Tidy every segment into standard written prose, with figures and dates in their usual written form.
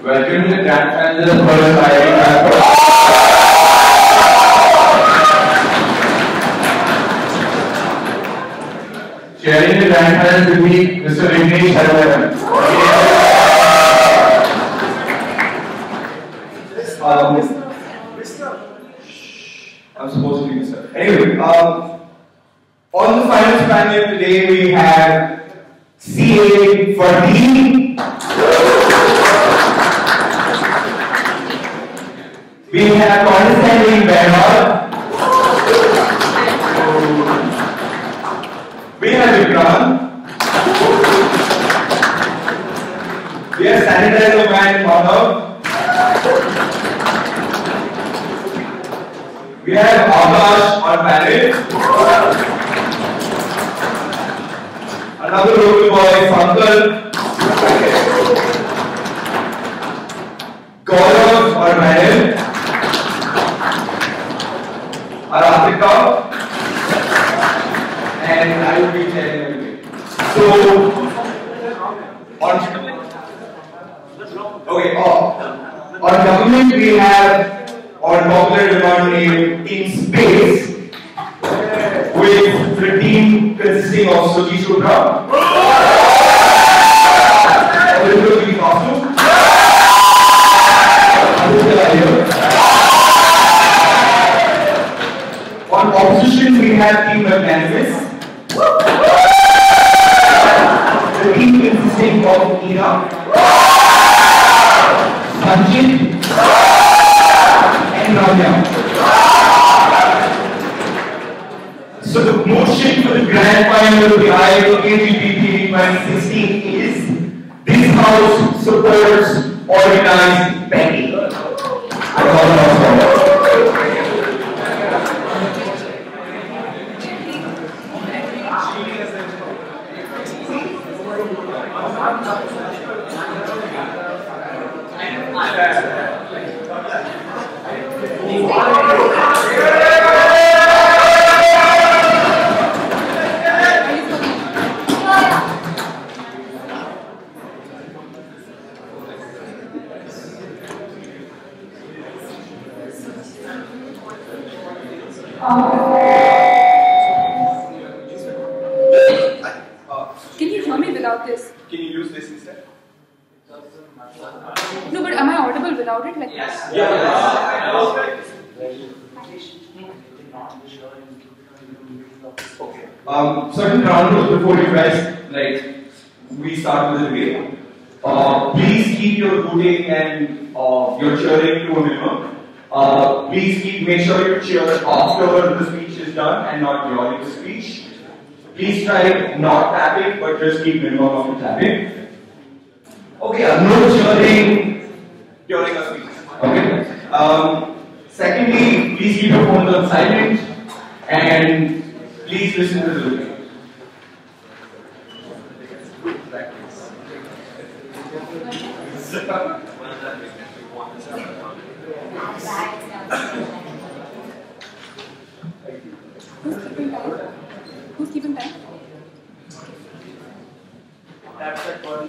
Welcome to the grand final for IIT. Sharing the grand final with me, Mr. Arindrajit. I'm supposed to be Mr. Anyway, on the finals panel today we have CA for D. We have condescending Behar. We have Vikram. We have sanitizer man Madhav. We have Akash on panel. Another local boy, Sankal. Gaurav on panel. Adithya. And I will be sharing everything. So, on government we have on popular demand name Team Space, with the team consisting of Suchisubhra, on opposition we have Team Organized, the team consisting of Ina, Sanchith, and Ramya. So the motion for the grand final of the IIT KGP PD 2016 is: this house supports organized begging. Can you hear me without this? Can you use this instead? No, but am I audible without it? Like Yes. Okay. Certain ground rules before you guys we start with the debate. Please keep your hooting and your cheering to a minimum. Please make sure you cheer after the speech is done and not during the speech. Please try not tapping, but just keep minimum of the tapping. Okay, no cheering during a speech. Okay. Secondly, please keep your phones on silent and please listen to the debate. Who's keeping time? That's that one.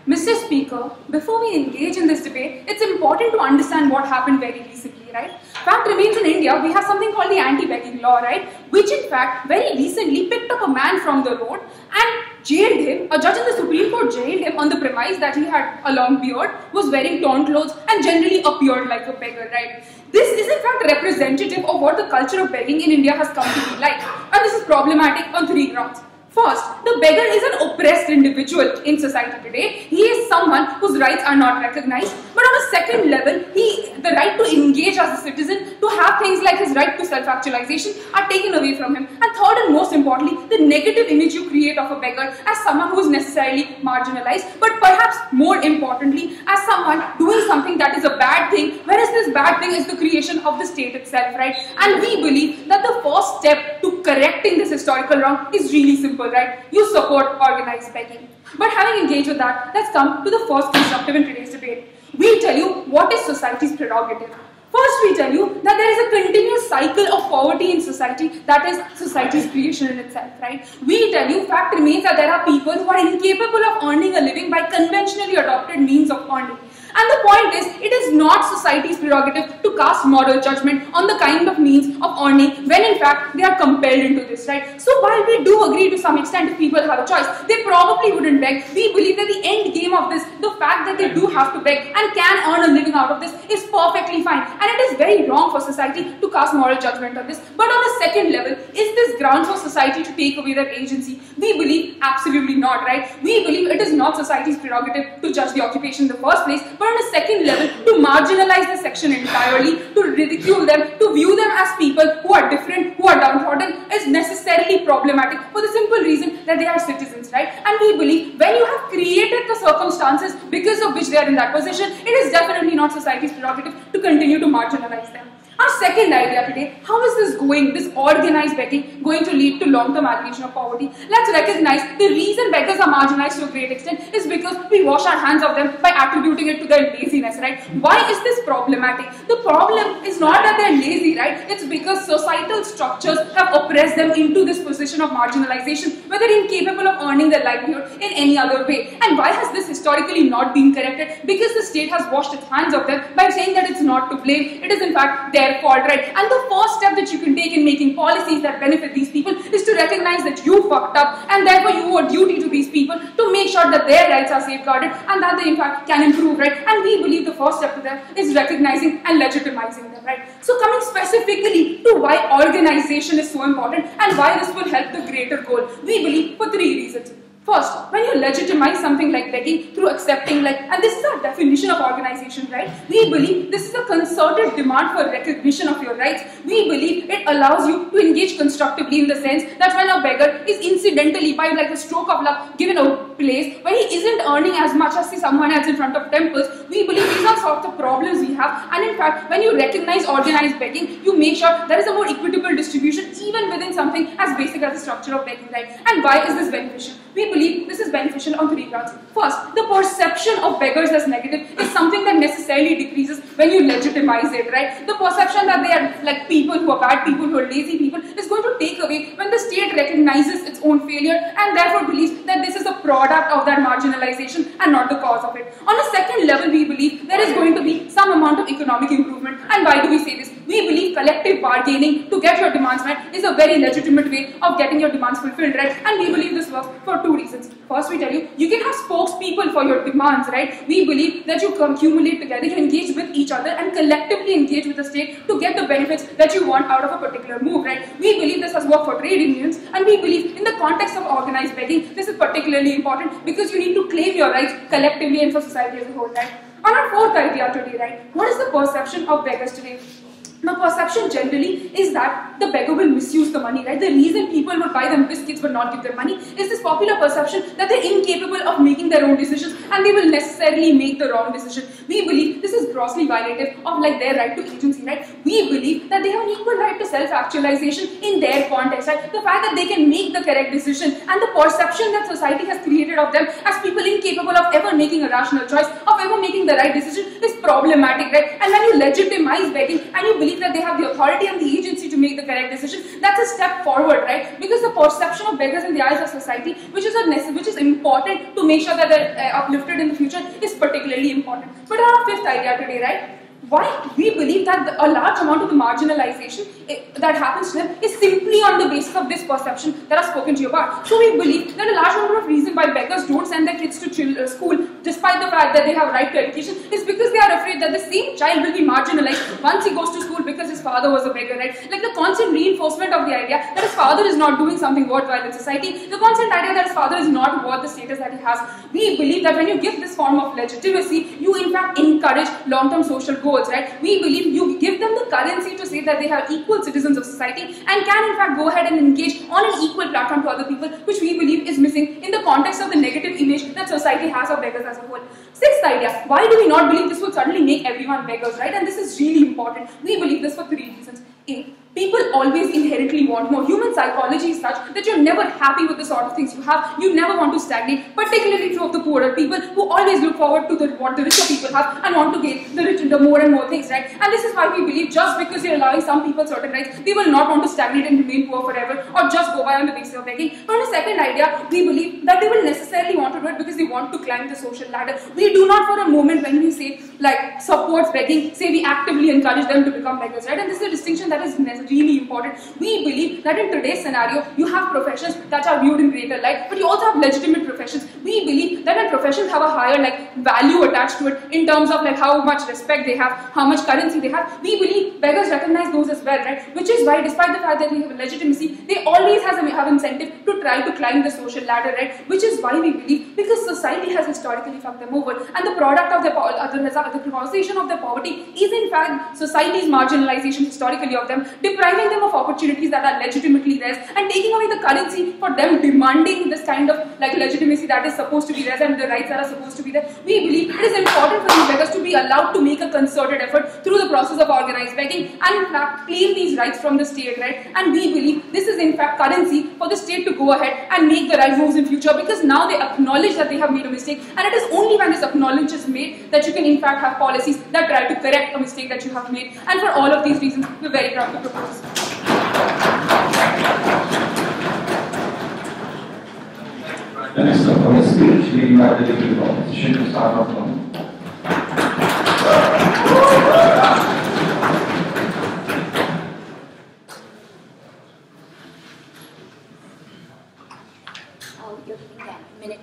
Mr. Speaker, before we engage in this debate, it's important to understand what happened very recently, right? Fact remains, in India, we have something called the anti-begging law, right? Which in fact, very recently picked up a man from the road and jailed him. A judge in the Supreme Court jailed him on the premise that he had a long beard, was wearing torn clothes, and generally appeared like a beggar, right? This is in fact representative of what the culture of begging in India has come to be like. And this is problematic on 3 grounds. First, the beggar is an oppressed individual in society today. He is someone whose rights are not recognized. But on a second level, the right to engage as a citizen, to have things like his right to self-actualization are taken away from him. And third and most importantly, the negative image you create of a beggar as someone who is necessarily marginalized, but perhaps more importantly, as someone doing something that is a bad thing, whereas this bad thing is the creation of the state itself, right? And we believe that the first step to correcting this historical wrong is really simple, right? You support organized begging. But having engaged with that, let's come to the first constructive in today's debate. We'll tell you what is society's prerogative. First, we tell you that there is a continuous cycle of poverty in society, that is society's creation in itself, right? We tell you, fact remains that there are people who are incapable of earning a living by conventionally adopted means of earning. And the point is, it is not society's prerogative to cast moral judgment on the kind of means of earning when in fact they are compelled into this, right? So while we do agree to some extent if people have a choice, they probably wouldn't beg. We believe that the end game of this, the fact that they do have to beg and can earn a living out of this is perfectly fine. And it is very wrong for society to cast moral judgment on this. But on a second level, is this grounds for society to take away their agency? We believe absolutely not, right? We believe it is not society's prerogative to judge the occupation in the first place, but on a second level, to marginalize the section entirely, to ridicule them, to view them as people who are different, who are downtrodden, is necessarily problematic for the simple reason that they are citizens, right? And we believe when you have created the circumstances because of which they are in that position, it is definitely not society's prerogative to continue to marginalize them. Our second idea today, how is this going, this organized begging, going to lead to long-term aggravation of poverty? Let's recognize the reason beggars are marginalized to a great extent is because we wash our hands of them by attributing it to their laziness, right? Why is this problematic? The problem is not that they're lazy, right? It's because societal structures have oppressed them into this position of marginalization, where they're incapable of earning their livelihood in any other way. And why has this historically not been corrected? Because the state has washed its hands of them by saying that it's not to blame. It is in fact their fault, right? And the first step that you can take in making policies that benefit these people is to recognize that you fucked up, and therefore you owe a duty to these people to make sure that their rights are safeguarded and that they in fact can improve, right? And we believe the first step to that is recognizing and legitimizing them, right? So coming specifically to why organization is so important and why this will help the greater goal, we believe for three reasons. First, when you legitimize something like begging through accepting, and this is our definition of organization, right? We believe this is a concerted demand for recognition of your rights. We believe it allows you to engage constructively in the sense that when a beggar is incidentally, by like a stroke of luck, given a place where he isn't earning as much as someone else in front of temples, we believe these are sorts of problems we have. And in fact, when you recognize organized begging, you make sure there is a more equitable distribution even within something as basic as the structure of begging, right? And why is this beneficial? We believe this is beneficial on three grounds. First, the perception of beggars as negative is something that necessarily decreases when you legitimize it, right? The perception that they are like people who are bad, people who are lazy people is going to take away when the state recognizes its own failure and therefore believes that this is a product of that marginalization and not the cause of it. On a second level, we believe there is going to be some amount of economic improvement. And why do we say this? We believe collective bargaining to get your demands met is a very legitimate way of getting your demands fulfilled, right? And we believe this works for two reasons. First, we tell you, you can have spokespeople for your demands, right? We believe that you accumulate together, you engage with each other and collectively engage with the state to get the benefits that you want out of a particular move, right? We believe this has worked for trade unions, and we believe in the context of organized begging, this is particularly important because you need to claim your rights collectively and for society as a whole, right? On our fourth idea today, right? What is the perception of beggars today? The perception generally is that the beggar will misuse the money, right? The reason people would buy them biscuits but not give them money is this popular perception that they're incapable of making their own decisions and they will necessarily make the wrong decision. We believe this is grossly violative of their right to agency, right? We believe that they have an equal right to self-actualization in their context, right? The fact that they can make the correct decision and the perception that society has created of them as people incapable of ever making a rational choice, of ever making the right decision is problematic, right? And when you legitimize begging and you believe that they have the authority and the agency to make the correct decision, that's a step forward, right? Because the perception of beggars in the eyes of society, which is important to make sure that they're uplifted in the future, is particularly important. But our fifth idea today, right? Why we believe that a large amount of the marginalization that happens to them is simply on the basis of this perception that I've spoken to you about. So we believe that a large number of reasons why beggars don't send their kids to school, despite the fact that they have right to education, is because they are afraid that the same child will be marginalized once he goes to school because his father was a beggar, right? Like the constant reinforcement of the idea that his father is not doing something worthwhile in society, the constant idea that his father is not worth the status that he has. We believe that when you give this form of legitimacy, you in fact encourage long-term social goals, right? We believe you give them the currency to say that they have equal citizens of society and can in fact go ahead and engage on an equal platform to other people, which we believe is missing in the context of the negative image that society has of beggars as a whole. Sixth idea, why do we not believe this would suddenly make everyone beggars, right? And this is really important. We believe this for three reasons. A, People always inherently want more. Human psychology is such that you're never happy with the sort of things you have. You never want to stagnate, particularly true of the poorer people who always look forward to what the richer people have and want to gain the more and more things, right? And this is why we believe just because you're allowing some people certain rights, they will not want to stagnate and remain poor forever or just go by on the basis of begging. On the second idea, we believe that they will necessarily want to do it because they want to climb the social ladder. We do not for a moment, when we say like supports begging, say we actively encourage them to become beggars, right? And this is a distinction that is really important. We believe that in today's scenario, you have professions that are viewed in greater light, but you also have legitimate professions. We believe that when professions have a higher like value attached to it in terms of like how much respect they have, how much currency they have, we believe beggars recognize those as well, right? Which is why, despite the fact that they have legitimacy, they always have incentive to try to climb the social ladder, right? Which is why we believe, because society has historically fucked them over, and the product of the causation of their poverty is in fact society's marginalization historically of them, depriving them of opportunities that are legitimately theirs, and taking away the currency for them demanding this kind of like legitimacy that is supposed to be theirs and the rights that are supposed to be there. We believe it is important for these beggars to be allowed to make a concerted effort through the process of organized begging and in fact claim these rights from the state, right? And we believe this is in fact currency for the state to go ahead and make the right moves in future, because now they acknowledge that they have made a mistake, and it is only when this acknowledgement is made that you can in fact have policies that try to correct a mistake that you have made. And for all of these reasons, we're very proud to propose. The next on the stage, we invite the deputy opposition to start off on. You're giving that minute.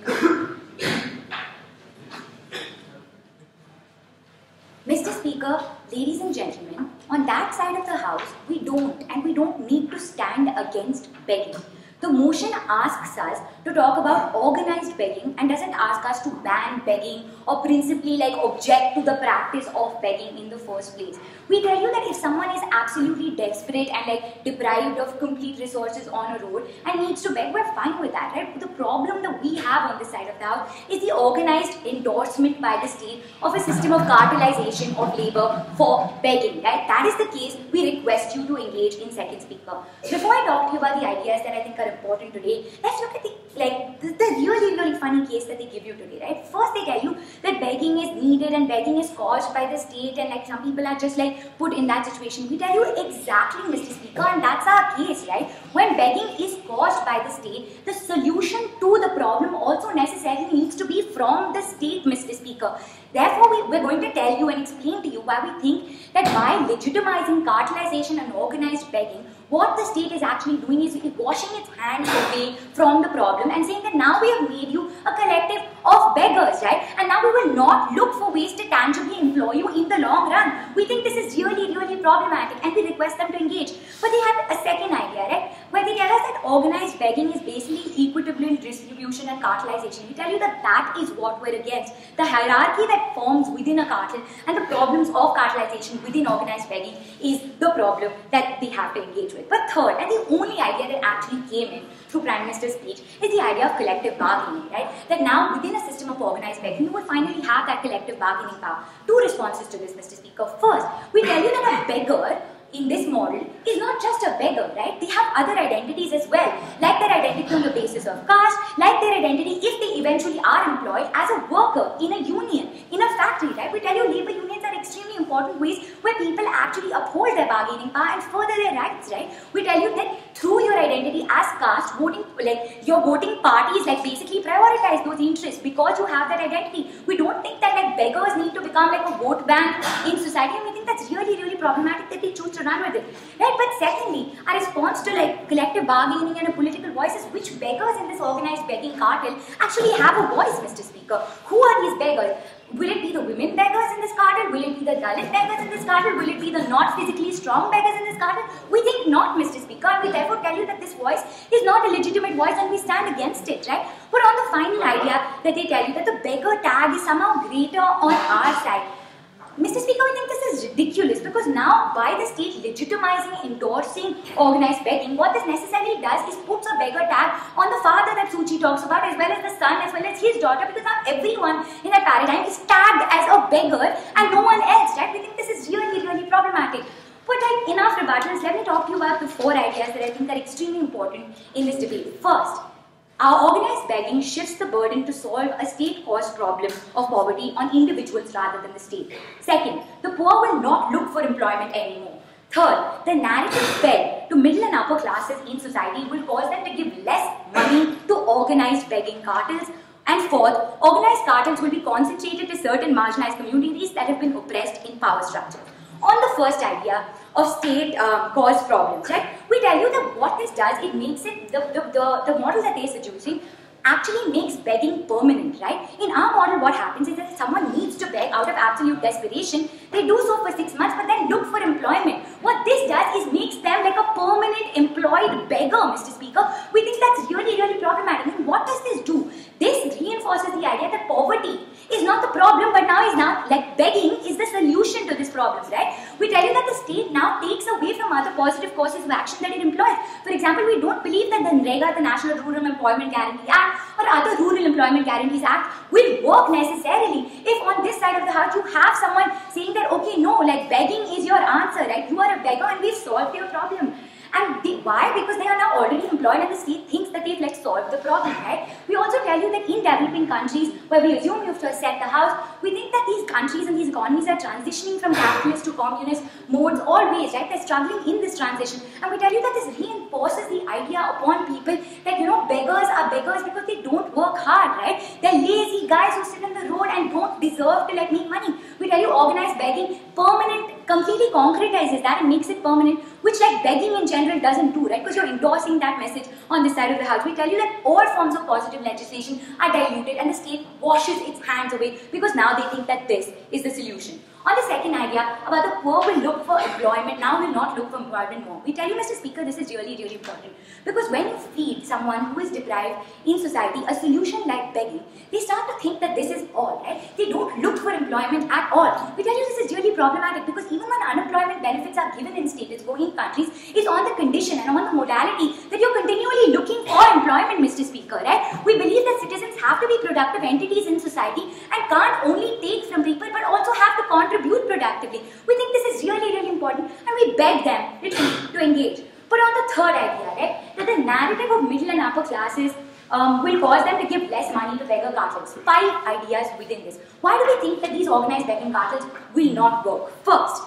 Mr. Speaker, ladies and gentlemen, on that side of the house, we don't need to stand against begging. The motion asks us to talk about organized begging and doesn't ask us to ban begging or principally like object to the practice of begging in the first place. We tell you that if someone is absolutely desperate and like deprived of complete resources on a road and needs to beg, we're fine with that, right? But the problem that we have on this side of the house is the organized endorsement by the state of a system of cartelization of labor for begging, right? That is the case. We request you to engage in second speaker. Before I talk to you about the ideas that I think are important today, let's look at the really funny case that they give you today, right? First they tell you that begging is needed and begging is caused by the state and like some people are just like put in that situation. We tell you exactly, Mr. Speaker, and that's our case, right? When begging is caused by the state, the solution to the problem also necessarily needs to be from the state, Mr. Speaker. Therefore, we're going to tell you and explain to you why we think that by legitimizing cartelization and organized begging, what the state is actually doing is washing its hands away from the problem and saying that now we have made you a collective of beggars, right? And now we will not look for ways to tangibly employ you in the long run. We think this is really problematic and we request them to engage. But they have a second idea, right? Where they tell us that organized begging is basically equitable distribution and cartelization. We tell you that that is what we're against. The hierarchy that forms within a cartel and the problems of cartelization within organized begging is the problem that they have to engage with. But third, and the only idea that actually came in through Prime Minister's speech is the idea of collective bargaining, right? That now within a system of organized begging, you will finally have that collective bargaining power. Two responses to this, Mr. Speaker. First, we tell you that a beggar in this model is not just a beggar, right? They have other identities as well, like their identity on the basis of caste, like their identity if they eventually are employed as a worker in a union, in a factory, right? We tell you labor unions are extremely important ways where people actually uphold their bargaining power and further their rights, right? We tell you that through your identity as caste, voting, like your voting parties like basically prioritize those interests because you have that identity. We don't think that like beggars need to become like a vote bank in society, and we think that's really problematic that they choose to run with it, right? But secondly, our response to like collective bargaining and a political voice is which beggars in this organized begging cartel actually have a voice, Mr. Speaker. Who are these beggars? Will it be the women beggars in this cartel? Will it be the Dalit beggars in this cartel? Will it be the not physically strong beggars in this cartel? We think not, Mr. Speaker, and we therefore tell you that this voice is not a legitimate voice and we stand against it, right? But on the final idea that they tell you that the beggar tag is somehow greater on our side. Mr. Speaker, we think this is ridiculous because now by the state legitimizing, endorsing organized begging, what this necessarily does is puts a beggar tag on the father that Suchi talks about as well as the son as well as his daughter, because now everyone in that paradigm is tagged as a beggar and no one else, right? We think this is really problematic. But like enough rebuttals, let me talk to you about the 4 ideas that I think are extremely important in this debate. First, our organized begging shifts the burden to solve a state-caused problem of poverty on individuals rather than the state. Second, the poor will not look for employment anymore. Third, the narrative fed to middle and upper classes in society will cause them to give less money to organized begging cartels. And fourth, organized cartels will be concentrated to certain marginalized communities that have been oppressed in power structure. On the first idea of state-caused problems, right? We tell you that what this does, it makes it, the model that they're suggesting actually makes begging permanent, right? In our model, what happens is that if someone needs to beg out of absolute desperation, they do so for 6 months, but then look for employment. What this does is makes them like a permanent employed beggar, Mr. Speaker. We think that's really, really problematic. And what does this do? This reinforces the idea that poverty is not the problem, but now like begging is the solution to this problem, right? We tell you that the state now takes away from other positive courses of action that it employs. For example, we don't believe that the NREGA, the National Rural Employment Guarantee Act, or other Rural Employment Guarantees Act will work necessarily if on this side of the house you have someone saying that, okay, no, like begging is your answer, right? You are a beggar and we've solved your problem. And why? Because they are now already employed and the state thinks that they've like solved the problem, right? We also tell you that in developing countries where we assume you have to set the house, we think that these countries and these economies are transitioning from capitalist to communist modes always, right? They're struggling in this transition. And we tell you that this reinforces the idea upon people that, you know, beggars are beggars because they don't work hard, right? They're lazy guys who sit on the road and don't deserve to like make money. We tell you organized begging, permanent, completely concretizes that and makes it permanent, which like begging in general doesn't do, right? Because you're endorsing that message on this side of the house. We tell you that all forms of positive legislation are diluted and the state washes its hands away because now they think that this is the solution. On the second idea about the poor will look for employment, now will not look for employment more. We tell you, Mr. Speaker, this is really, really important. Because when you feed someone who is deprived in society a solution like begging, they start to think that this is all, right? They don't look for employment at all. We tell you this is really problematic because even when unemployment benefits are given in status quo in countries, it's on the condition and on the modality that you're continually looking for employment, Mr. Speaker, right? We believe that citizens have to be productive entities in society and can't only take from people but also have to contribute productively. We think this is really, really important and we beg them to engage. But on the third idea, right, that the narrative of middle and upper classes will cause them to give less money to beggar cartels. 5 ideas within this. Why do we think that these organized begging cartels will not work? First,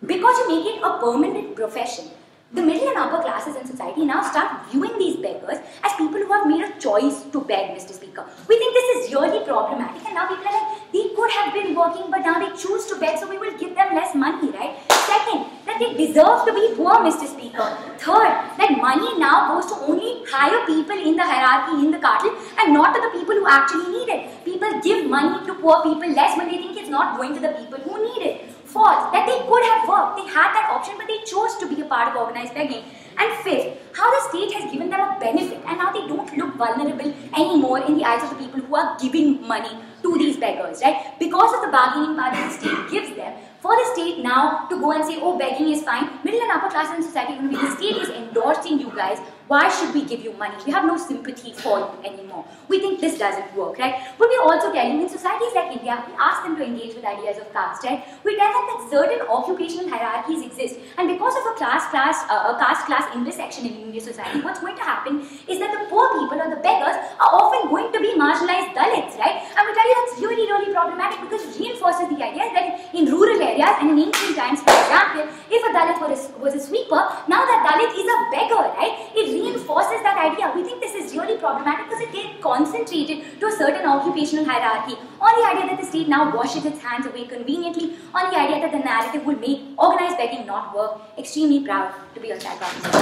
because you make it a permanent profession. The middle and upper classes in society now start viewing these beggars as people who have made a choice to beg, Mr. Speaker. We think this is really problematic and now people are like, they could have been working but now they choose to beg so we will give them less money, right? Second, that they deserve to be poor, Mr. Speaker. Third, that money now goes to only higher people in the hierarchy in the cartel and not to the people who actually need it. People give money to poor people less when they think it's not going to the people who need it. Fourth, that they could have worked, they had that option but they chose to be a part of organized begging. And fifth, how the state has given them a benefit and now they don't look vulnerable anymore in the eyes of the people who are giving money to these beggars, right? Because of the bargaining power that the state gives them, for the state now to go and say, oh, begging is fine, middle and upper class in society, the state is endorsing you guys, why should we give you money? We have no sympathy for you anymore. We think this doesn't work, right? But we also tell you, in societies like India, we ask them to engage with ideas of caste, right? We tell them that certain occupational hierarchies exist, and because of a caste-class intersection in Indian society, what's going to happen is that the poor people or the beggars are often going to be marginalized Dalits, right? And we tell you that's really, really problematic because it reinforces the idea that in rural areas and in ancient times, for example, if a Dalit was a sweeper, now that Dalit is a beggar, right? It reinforces that idea. We think this is really problematic because it gets concentrated to a certain occupational hierarchy. On the idea that the state now washes its hands away conveniently, on the idea that the narrative will make organized begging not work. Extremely proud to be on that conversation.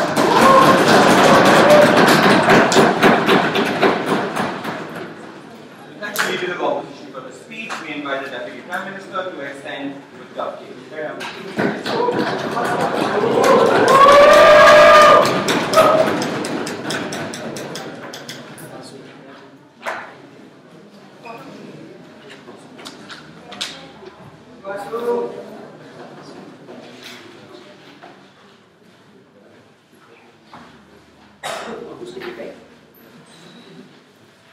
Next leader of opposition for the speech, we invite the Deputy Prime Minister to extend with the update.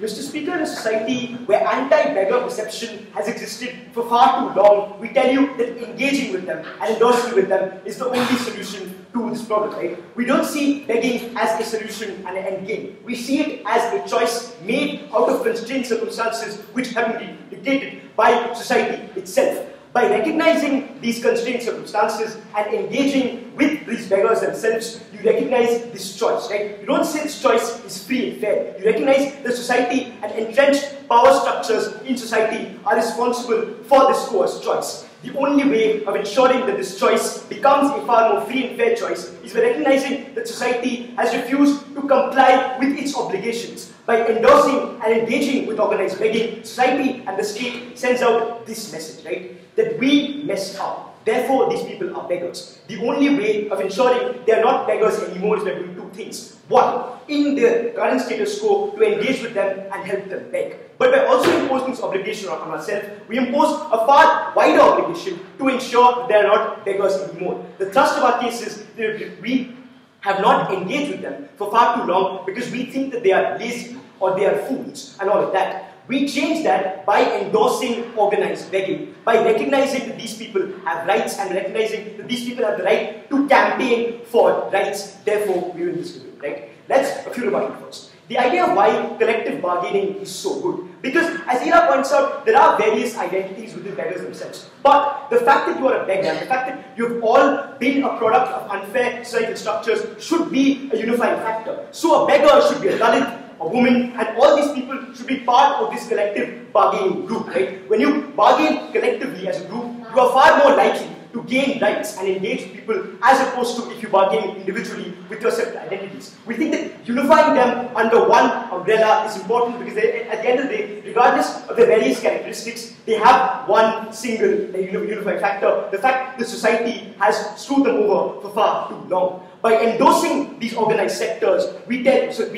Mr. Speaker, in a society where anti-beggar perception has existed for far too long, we tell you that engaging with them and endorsing with them is the only solution to this problem, right? We don't see begging as a solution and an end game. We see it as a choice made out of constrained circumstances which have been dictated by society itself. By recognizing these constrained circumstances and engaging with these beggars themselves, you recognize this choice, right? You don't say this choice is free and fair. You recognize that society and entrenched power structures in society are responsible for this coerced choice. The only way of ensuring that this choice becomes a far more free and fair choice is by recognizing that society has refused to comply with its obligations. By endorsing and engaging with organized begging, society and the state sends out this message, right? That we messed up. Therefore, these people are beggars. The only way of ensuring they are not beggars anymore is by doing two things. One, in their current status quo, to engage with them and help them beg. But by also imposing this obligation on ourselves, we impose a far wider obligation to ensure that they are not beggars anymore. The thrust of our case is that we have not engaged with them for far too long because we think that they are lazy or they are fools and all of that. We change that by endorsing organized begging, by recognizing that these people have rights and recognizing that these people have the right to campaign for rights. Therefore, we win this debate, right? Let's a few rebuttal first. The idea of why collective bargaining is so good. Because, as Ira points out, there are various identities within beggars themselves. But the fact that you are a beggar, the fact that you've all been a product of unfair societal structures should be a unifying factor. So a beggar should be a Dalit, a woman, and all these people should be part of this collective bargaining group, right? When you bargain collectively as a group, you are far more likely to gain rights and engage with people as opposed to if you bargain individually with your separate identities. We think that unifying them under one umbrella is important because they, at the end of the day, regardless of their various characteristics, they have one single unifying factor, the fact that society has screwed them over for far too long. By endorsing these organized sectors, we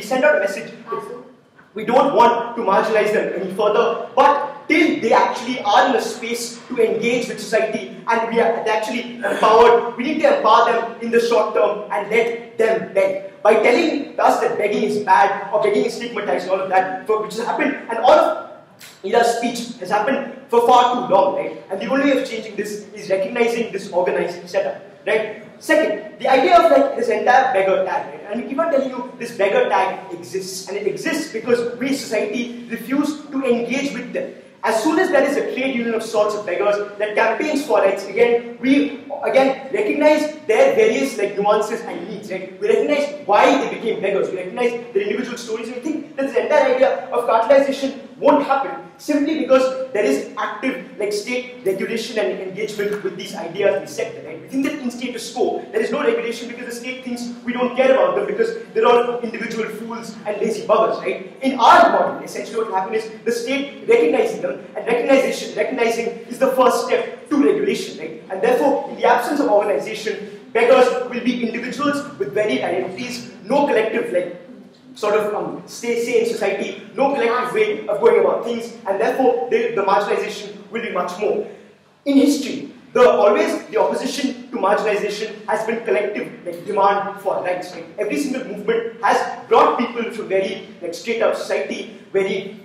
send out a message that we don't want to marginalize them any further, but till they actually are in a space to engage with society and we are actually empowered, we need to empower them in the short term and let them beg. By telling us that begging is bad or begging is stigmatized and all of that, which has happened, and all of Ira's speech has happened for far too long, right? And the only way of changing this is recognizing this organized setup, right? Second, the idea of like this entire beggar tag, right? And we keep on telling you this beggar tag exists, and it exists because we society refuse to engage with them. As soon as there is a trade union of sorts of beggars that campaigns for rights, we recognize their various nuances and needs, right? We recognize why they became beggars, we recognize their individual stories, and we think that this entire idea of cartelization won't happen simply because there is active state regulation and engagement with these ideas in the sector, right? We think that in status quo, there is no regulation because the state thinks we don't care about them because they're all individual fools and lazy buggers, right? In our model, essentially what will happen is the state recognizing them, and recognizing is the first step to regulation, right? And therefore, in the absence of organization, beggars will be individuals with varied identities, no collective say in society, no collective way of going about things, and therefore the marginalization will be much more. In history, the opposition to marginalization has been collective demand for rights. Right? Every single movement has brought people from very straight up society, very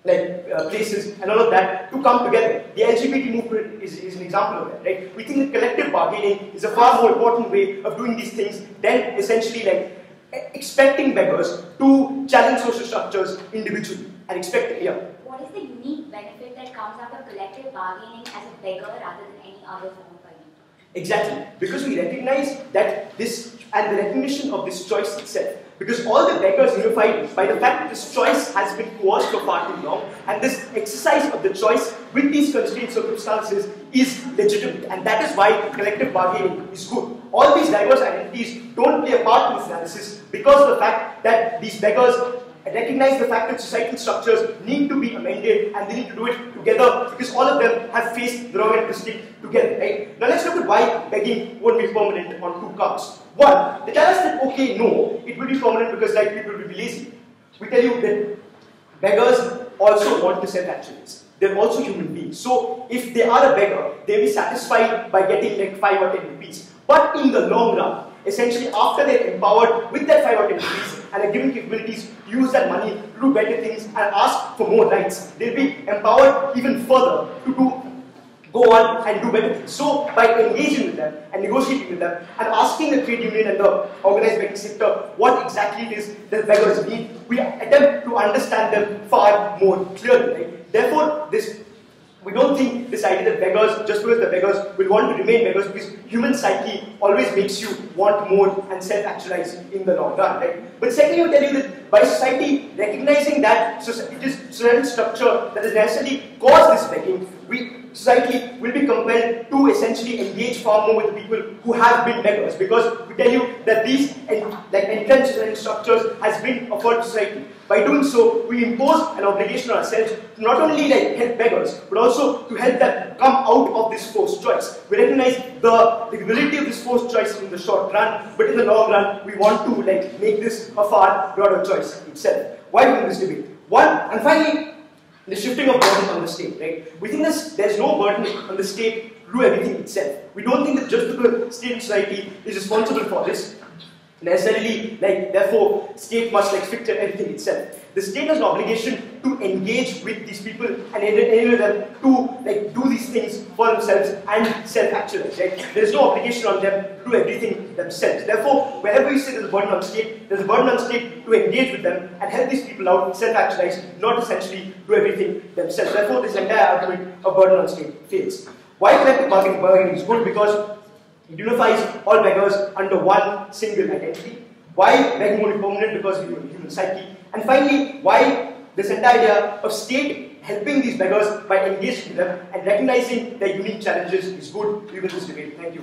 places and all of that to come together. The LGBT movement is an example of that, right? We think that collective bargaining is a far more important way of doing these things than essentially expecting beggars to challenge social structures individually and expect, What is the unique benefit that comes out of collective bargaining as a beggar rather than any other form of bargaining? Exactly, because we recognize that this and the recognition of this choice itself. Because all the beggars unified by the fact that this choice has been coerced for far too long, and this exercise of the choice with these constrained circumstances is legitimate, and that is why collective bargaining is good. All these diverse identities don't play a part in this analysis because of the fact that these beggars recognize the fact that societal structures need to be amended and they need to do it together because all of them have faced the wrong end of the stick together, right? Now let's look at why begging won't be permanent on two counts. One, they tell us that okay, no, it will be permanent because people will be lazy. We tell you that beggars also want to self-actualize. They're also human beings. So if they are a beggar, they'll be satisfied by getting 5 or 10 rupees. But in the long run, essentially after they're empowered with their 5 or 10 degrees and are given capabilities to use that money to do better things and ask for more rights, they'll be empowered even further to go on and do better things. So by engaging with them and negotiating with them and asking the trade union and the organized begging sector what exactly it is that beggars need, we attempt to understand them far more clearly. Right? Therefore, we don't think this idea that beggars, just because the beggars will want to remain beggars, because human psyche always makes you want more and self-actualize in the long run. Right? But secondly, we tell you that by society recognizing that it is social structure that has necessarily caused this begging, society will be compelled to essentially engage far more with the people who have been beggars, because we tell you that these entrenched structures has been offered to society. By doing so, we impose an obligation on ourselves to not only help beggars, but also to help them come out of this forced choice. We recognize the ability of this forced choice in the short run, but in the long run, we want to make this a far broader choice itself. Why do this debate? One, and finally, the shifting of burden on the state. Right? We think there's no burden on the state to do everything itself. We don't think that just because state and society is responsible for this, necessarily, therefore, state must fix everything itself. The state has an obligation to engage with these people and enable them to do these things for themselves and self-actualize. Right? There is no obligation on them to do everything themselves. Therefore, wherever we say there's a burden on state, there's a burden on state to engage with them and help these people out, self-actualize, not essentially do everything themselves. Therefore, this entire argument of burden on state fails. Why collective bargaining is good? Because it unifies all beggars under one single identity. Why begging won't be permanent? Because of human psyche. And finally, why this entire idea of state helping these beggars by engaging with them and recognizing their unique challenges is good. We will this debate. Thank you.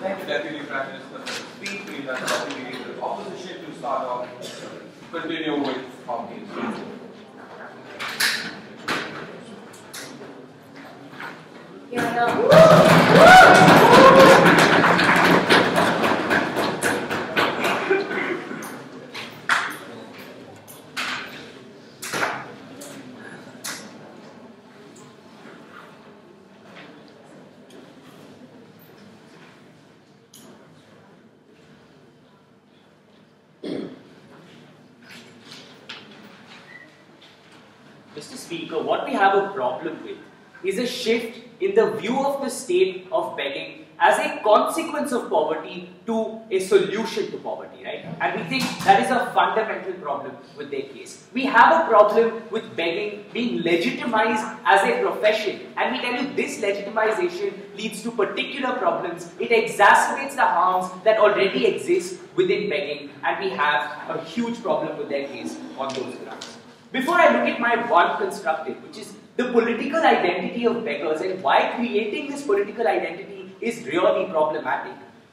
Thank you, Deputy Prime Minister, for the speech. We have the opportunity for the opposition to start off. Continue with Hawkins. Mr. Speaker, what we have a problem with is a shift in the view of the state of begging as a consequence of poverty to a solution to poverty, right? And we think that is a fundamental problem with their case. We have a problem with begging being legitimized as a profession, and we tell you this legitimization leads to particular problems. It exacerbates the harms that already exist within begging, and we have a huge problem with their case on those grounds. Before I look at my one constructive, which is the political identity of beggars and why creating this political identity is really problematic,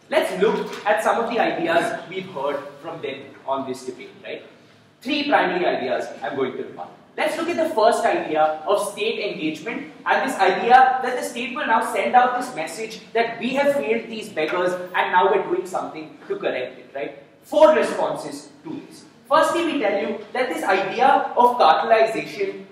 let's look at some of the ideas we've heard from them on this debate, right? 3 primary ideas I'm going to rebut. Let's look at the first idea of state engagement and this idea that the state will now send out this message that we have failed these beggars and now we're doing something to correct it, right? 4 responses to this. Firstly, we tell you that this idea of cartelization,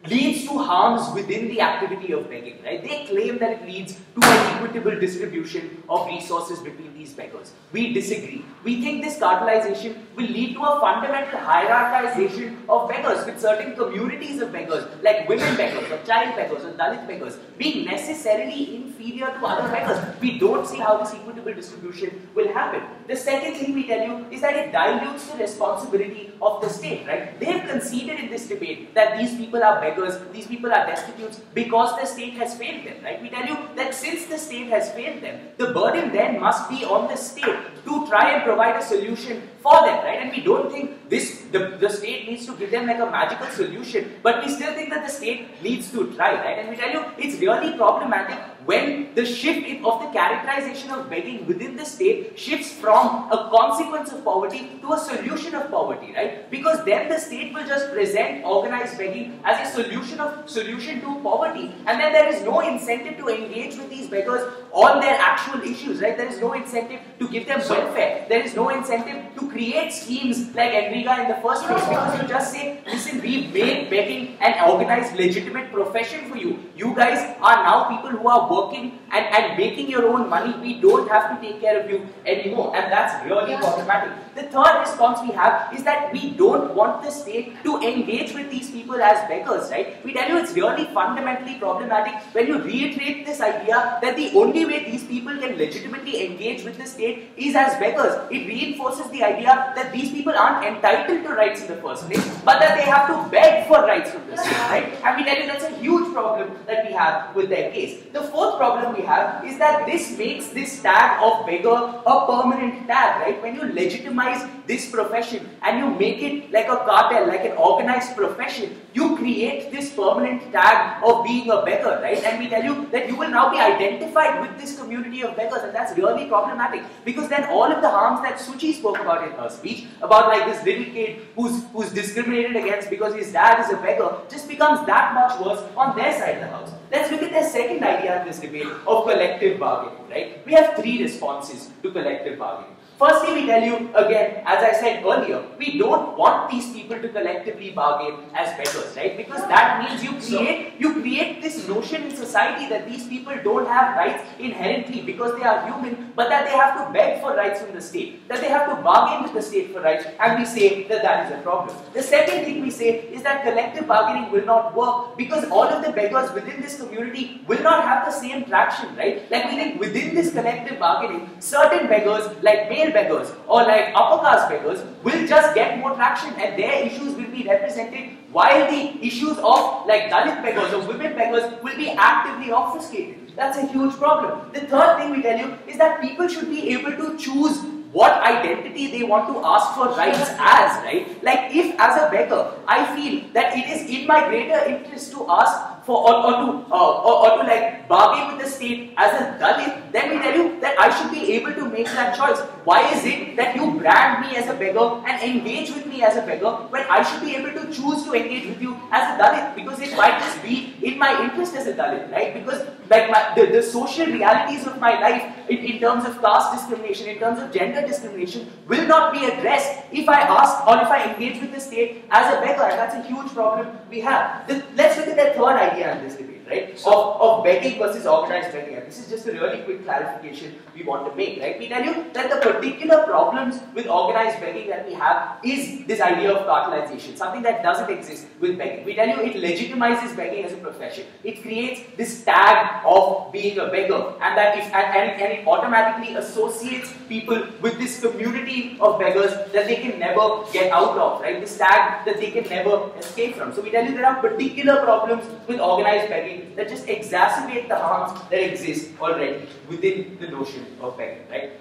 leads to harms within the activity of begging, right? They claim that it leads to an equitable distribution of resources between these beggars. We disagree. We think this cartelization will lead to a fundamental hierarchization of beggars, with certain communities of beggars, like women beggars, or child beggars, or Dalit beggars, being necessarily inferior to other beggars. We don't see how this equitable distribution will happen. The second thing we tell you is that it dilutes the responsibility of the state, right? They have conceded in this debate that these people are beggars, these people are destitutes because the state has failed them, right? We tell you that since the state has failed them, the burden then must be on the state to try and provide a solution for them, right? And we don't think the state needs to give them like a magical solution, but we still think that the state needs to try, right? And we tell you it's really problematic when the shift of the characterization of begging within the state shifts from a consequence of poverty to a solution of poverty, right? Because then the state will just present organized begging as a solution to poverty, and then there is no incentive to engage with these beggars on their actual issues, right? There is no incentive to give them welfare. There is no incentive to create schemes like Enriga in the first place, because you just say, listen, we made begging an organized, legitimate profession for you. You guys are now people who are working and making your own money. We don't have to take care of you anymore, and that's really problematic. The third response we have is that we don't want the state to engage with these people as beggars, right? We tell you it's really fundamentally problematic when you reiterate this idea that the only way these people can legitimately engage with the state is as beggars. It reinforces the idea that these people aren't entitled to rights in the first place, but that they have to beg for rights from the state, right? And we tell you that's a huge problem that we have with their case. The fourth problem we have is that this makes this tag of beggar a permanent tag, right? When you legitimize this profession and you make it like a cartel, like an organized profession, you create this permanent tag of being a beggar, right? And we tell you that you will now be identified with this community of beggars, and that's really problematic, because then all of the harms that Suchi spoke about in her speech, about like this little kid who's discriminated against because his dad is a beggar, just becomes that much worse on their side of the house. Let's look at their second idea in this debate of collective bargaining, right? We have three responses to collective bargaining. Firstly, we tell you, again, as I said earlier, we don't want these people to collectively bargain as beggars, right? Because that means you create this notion in society that these people don't have rights inherently because they are human, but that they have to beg for rights from the state, that they have to bargain with the state for rights, and we say that that is a problem. The second thing we say is that collective bargaining will not work because all of the beggars within this community will not have the same traction, right? Like we think within this collective bargaining, certain beggars, like male beggars or like upper caste beggars, will just get more traction and their issues will be represented, while the issues of like Dalit beggars or women beggars will be actively obfuscated. That's a huge problem. The third thing we tell you is that people should be able to choose what identity they want to ask for rights as, right? Like if as a beggar, I feel that it is in my greater interest to ask for or to like bargain with the state as a Dalit, then we tell you that I should be able to make that choice. Why is it that you brand me as a beggar and engage with me as a beggar when I should be able to choose to engage with you as a Dalit? Because it might just be in my interest as a Dalit, right? Because like the social realities of my life in terms of caste discrimination, in terms of gender discrimination, will not be addressed if I ask or if I engage with the state as a beggar, and that's a huge problem we have. Let's look at that third idea in this debate, right? Of begging versus organized begging. And this is just a really quick clarification we want to make, right? We tell you that the particular problems with organized begging that we have is this idea of cartelization, something that doesn't exist with begging. We tell you it legitimizes begging as a profession. It creates this tag of being a beggar, and that and it automatically associates people with this community of beggars that they can never get out of, right? This tag that they can never escape from. So we tell you there are particular problems with organized begging that just exacerbate the harms that exist already within the notion of begging, right?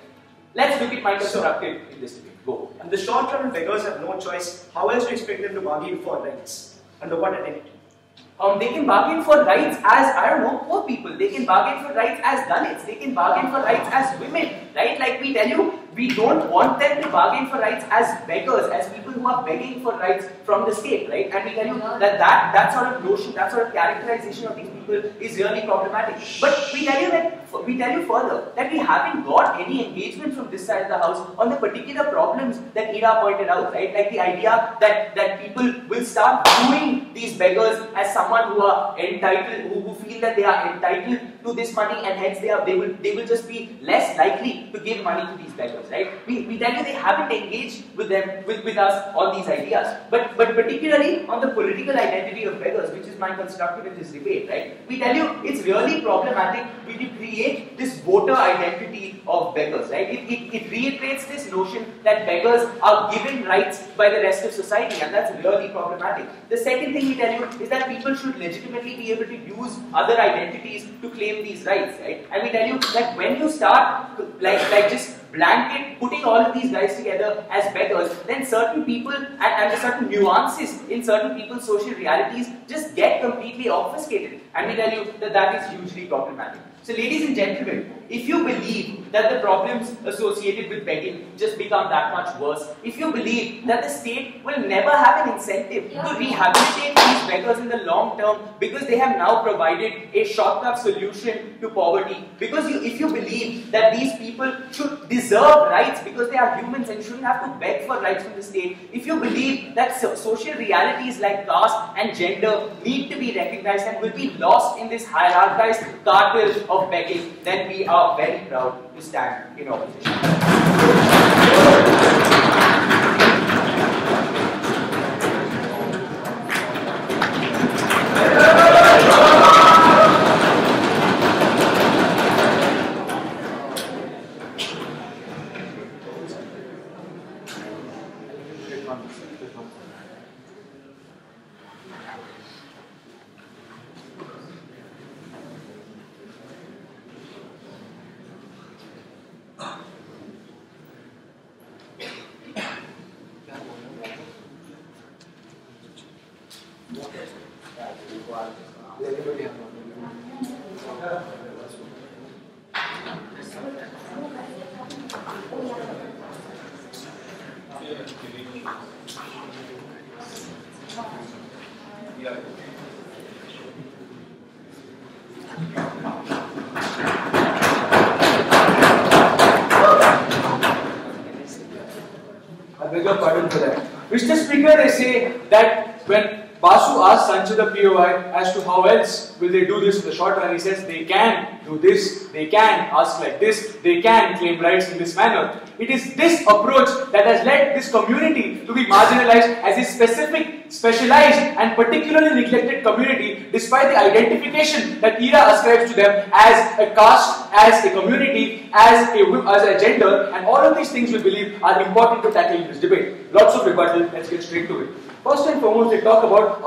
Let's look at micro-constructive in this debate. Go. In the short run, beggars have no choice. How else do you expect them to bargain for rights? Under what identity? They can bargain for rights as, I don't know, poor people. They can bargain for rights as Dalits. They can bargain for rights as women, right? Like we tell you, we don't want them to bargain for rights as beggars, as people who are begging for rights from the state, right? And we tell you that sort of notion, that sort of characterization of these people is really problematic. But we tell you further that we haven't got any engagement from this side of the house on the particular problems that Ida pointed out, right? Like the idea that people will start viewing these beggars as someone who are entitled, who feel that they are entitled to this money, and hence they will just be less likely to give money to these beggars, right? We tell you they haven't engaged with us on these ideas, but particularly on the political identity of beggars, which is my constructive in this debate, right? We tell you it's really problematic when you create this voter identity of beggars, right? It reiterates this notion that beggars are given rights by the rest of society, and that's really problematic. The second thing we tell you is that people should legitimately be able to use other identities to claim these rights, right? And we tell you that when you start like just blanket putting all of these guys together as beggars, then certain people and the certain nuances in certain people's social realities just get completely obfuscated. And we tell you that that is hugely problematic. So ladies and gentlemen, if you believe that the problems associated with begging just become that much worse, if you believe that the state will never have an incentive to rehabilitate these beggars in the long term because they have now provided a shortcut solution to poverty, because if you believe that these people should deserve rights because they are humans and shouldn't have to beg for rights from the state, if you believe that social realities like caste and gender need to be recognized and will be lost in this hierarchized cartel of begging, then we are very proud to stand in opposition. I beg your pardon for that. Mr. Speaker, they say that when Basu asked Sanchith the POI as to how else will they do this in the short run, he says they can do this, they can ask like this, they can claim rights in this manner. It is this approach that has led this community to be marginalized as a specific, specialized and particularly neglected community, despite the identification that ERA ascribes to them as a caste, as a community, as a gender, and all of these things we believe are important to tackle in this debate. Lots of rebuttal, let's get straight to it. First and foremost, they talk about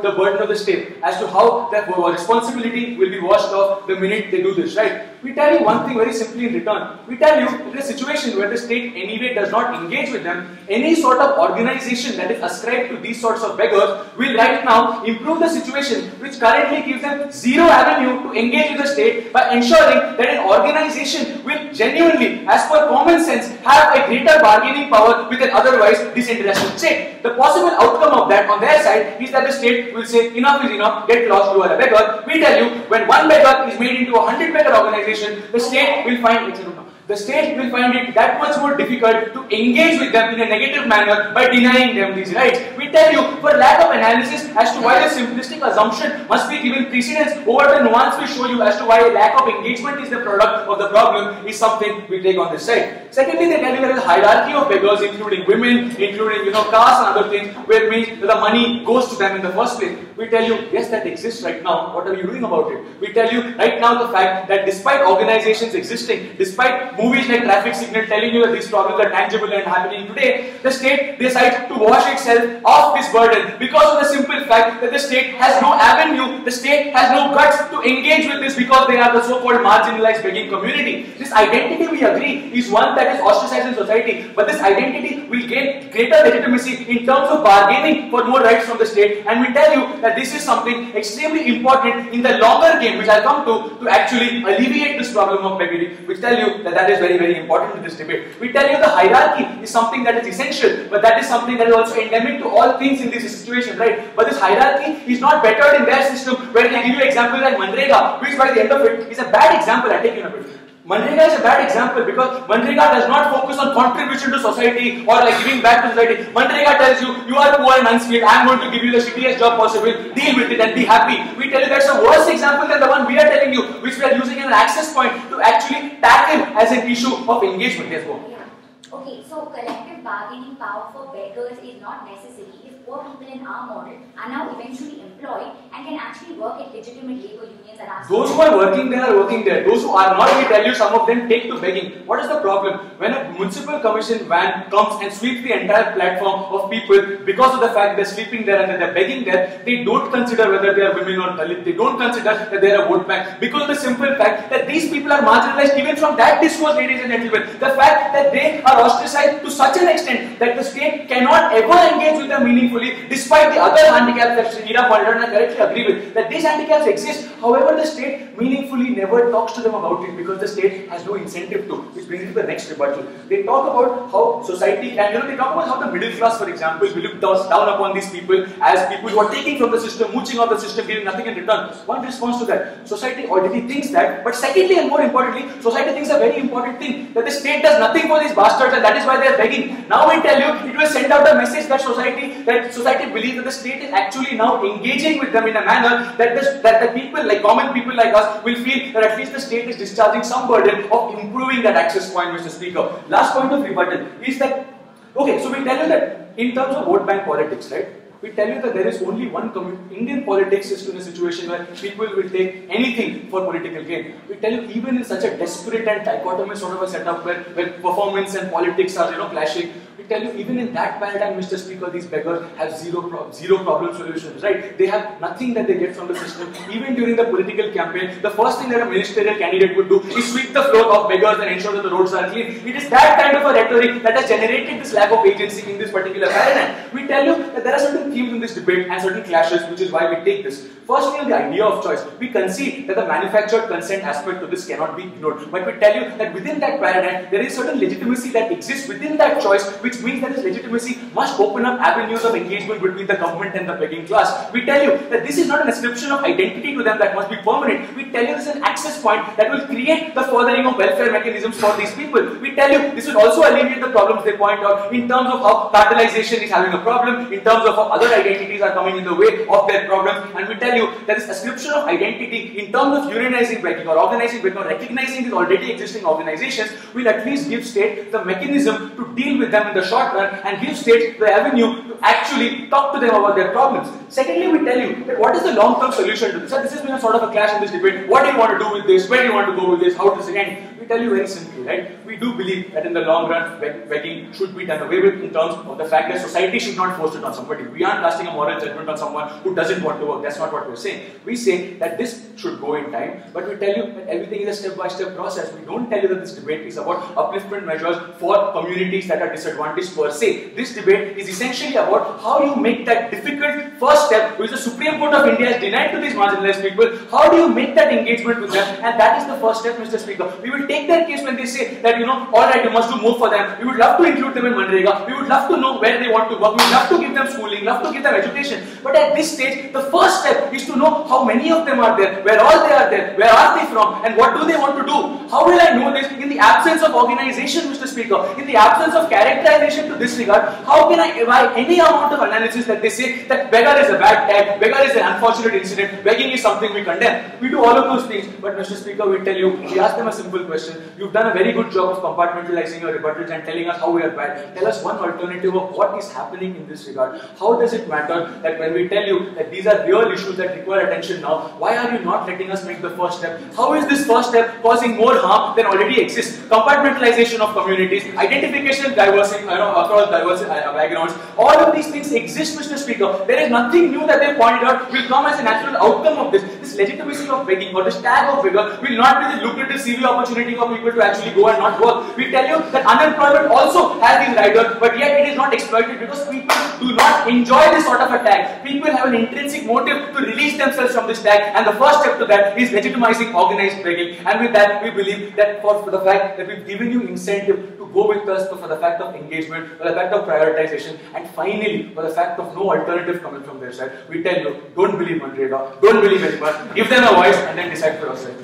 the burden of the state as to how their responsibility will be washed off the minute they do this, right? We tell you one thing very simply in return. We tell you in a situation where the state anyway does not engage with them, any sort of organization that is ascribed to these sorts of beggars will right now improve the situation, which currently gives them zero avenue to engage with the state, by ensuring that an organization will genuinely, as per common sense, have a greater bargaining power with an otherwise disinterested state. The possible outcome of that on their side is that the state will say enough is enough, get lost, you are a beggar. We tell you, when one beggar is made into a 100-beggar organization, the state will find it that much more difficult to engage with them in a negative manner by denying them these rights. We tell you, for lack of analysis as to why the simplistic assumption must be given precedence over the nuance we show you as to why a lack of engagement is the product of the problem, is something we take on this side. Secondly, they tell you there is a hierarchy of beggars, including women, including caste and other things, where the money goes to them in the first place. We tell you, yes, that exists right now. What are you doing about it? We tell you right now the fact that despite organizations existing, despite movies like Traffic Signal telling you that these problems are tangible and happening today, the state decides to wash itself off this burden because of the simple fact that the state has no avenue, the state has no guts to engage with this because they are the so-called marginalized begging community. This identity, we agree, is one that is ostracized in society, but this identity will gain greater legitimacy in terms of bargaining for more rights from the state, and we tell you that this is something extremely important in the longer game, which I'll come to actually alleviate this problem of begging. We tell you that is very, very important in this debate. We tell you the hierarchy is something that is essential, but that is something that is also endemic to all things in this situation, right? But this hierarchy is not bettered in their system, where they give you examples like Manrega, which by the end of it is a bad example. I take you in a bit. Manrega is a bad example because Manrega does not focus on contribution to society or like giving back to society. Manrega tells you, you are poor and unskilled, I am going to give you the shittiest job possible, deal with it and be happy. We tell you that's a worse example than the one we are telling you, which we are using as an access point to actually tackle as an issue of engagement. Yes, go. Yeah. Okay, so collective bargaining power for beggars is not necessary if poor people in our model are now eventually employed and can actually work at legitimate labor unions and ask. Those who are working there are working there. Those who are not, we tell you, some of them take to begging. What is the problem? When a municipal commission van comes and sweeps the entire platform of people because of the fact they're sleeping there and that they're begging there, they don't consider whether they are women or Dalit. They don't consider that they are a vote bank because of the simple fact that these people are marginalized even from that discourse, ladies and gentlemen. The fact that they are ostracized to such an extent that the state cannot ever engage with them meaningfully meaningfully, despite the other handicaps that Srinira pointed out, and I correctly agree with, that these handicaps exist. However, the state meaningfully never talks to them about it because the state has no incentive to, which brings me to the next rebuttal. They talk about how society, and they talk about how the middle class, for example, will look down upon these people as people who are taking from the system, mooching off the system, giving nothing in return. One response to that, society already thinks that, but secondly and more importantly, society thinks a very important thing, that the state does nothing for these bastards and that is why they are begging. Now we tell you, it will send out a message that society believes that the state is actually now engaging with them in a manner that people, like common people like us, will feel that at least the state is discharging some burden of improving that access point, Mr. Speaker. Last point of rebuttal is that, okay, so we tell you that in terms of vote bank politics, right? We tell you that there is only one Indian politics is in a situation where people will take anything for political gain. We tell you even in such a desperate and dichotomous sort of a setup where performance and politics are clashing, we tell you even in that paradigm, Mr. Speaker, these beggars have zero problem solutions, right? They have nothing that they get from the system. Even during the political campaign, the first thing that a ministerial candidate would do is sweep the floor of beggars and ensure that the roads are clean. It is that kind of a rhetoric that has generated this lack of agency in this particular paradigm. We tell you that there are certain themes in this debate and certain clashes, which is why we take this. Firstly, on the idea of choice, we concede that the manufactured consent aspect to this cannot be ignored. But we tell you that within that paradigm, there is certain legitimacy that exists within that choice, which means that this legitimacy must open up avenues of engagement between the government and the begging class. We tell you that this is not an ascription of identity to them that must be permanent. We tell you this is an access point that will create the furthering of welfare mechanisms for these people. We tell you this will also alleviate the problems they point out in terms of how cartelization is having a problem, in terms of how other identities are coming in the way of their problems, and we tell you that this ascription of identity in terms of unionizing begging or organizing begging or recognizing these already existing organizations will at least give state the mechanism to deal with them in the short run and give state the avenue to actually talk to them about their problems. Secondly, we tell you that what is the long-term solution to this? So this has been a sort of a clash in this debate. What do you want to do with this? Where do you want to go with this? How does it end? We tell you very simply, right? We do believe that in the long run, begging should be done away with in terms of the fact that society should not force it on somebody. We aren't casting a moral judgment on someone who doesn't want to work. That's not what we're saying. We say that this should go in time, but we tell you that everything is a step-by-step process. We don't tell you that this debate is about upliftment measures for communities that are disadvantaged per se. This debate is essentially about how you make that difficult first step, which the Supreme Court of India has denied to these marginalized people. How do you make that engagement with them? And that is the first step, Mr. Speaker. We will take their case when they say that, alright, you must do more for them. We would love to include them in Manrega. We would love to know where they want to work. We would love to give them schooling, love to give them education. But at this stage, the first step is to know how many of them are there, where all they are there, where are they from, and what do they want to do. How will I know this in the absence of organization, Mr. Speaker? In the absence of characterization to this regard, how can I by any amount of analysis that they say that beggar is a bad tag, beggar is an unfortunate incident, begging is something we condemn. We do all of those things, but Mr. Speaker, we tell you, we ask them a simple question. You've done a very good job of compartmentalizing your rebuttals and telling us how we are bad. Tell us one alternative of what is happening in this regard. How does it matter that when we tell you that these are real issues that require attention now, why are you not letting us make the first step? How is this first step causing more harm than already exists? Compartmentalization of communities, identification of diversity, across diverse backgrounds, all of these things exist, Mr. Speaker. There is nothing new that they pointed out will come as a natural outcome of this. This legitimacy of begging or this tag of beggar will not be the lucrative CV opportunity for people to actually go and not work. We tell you that unemployment also has these riders, but yet it is not exploited because people do not enjoy this sort of a tag. People have an intrinsic motive to release themselves from this tag, and the first step to that is legitimizing organized begging. And with that, we believe that for the fact that we've given you incentive to go with us for the fact of engagement, for the fact of prioritization, and finally, for the fact of no alternative coming from their side, we tell you, don't believe Manrega, don't believe anyone, give them a voice and then decide for yourself.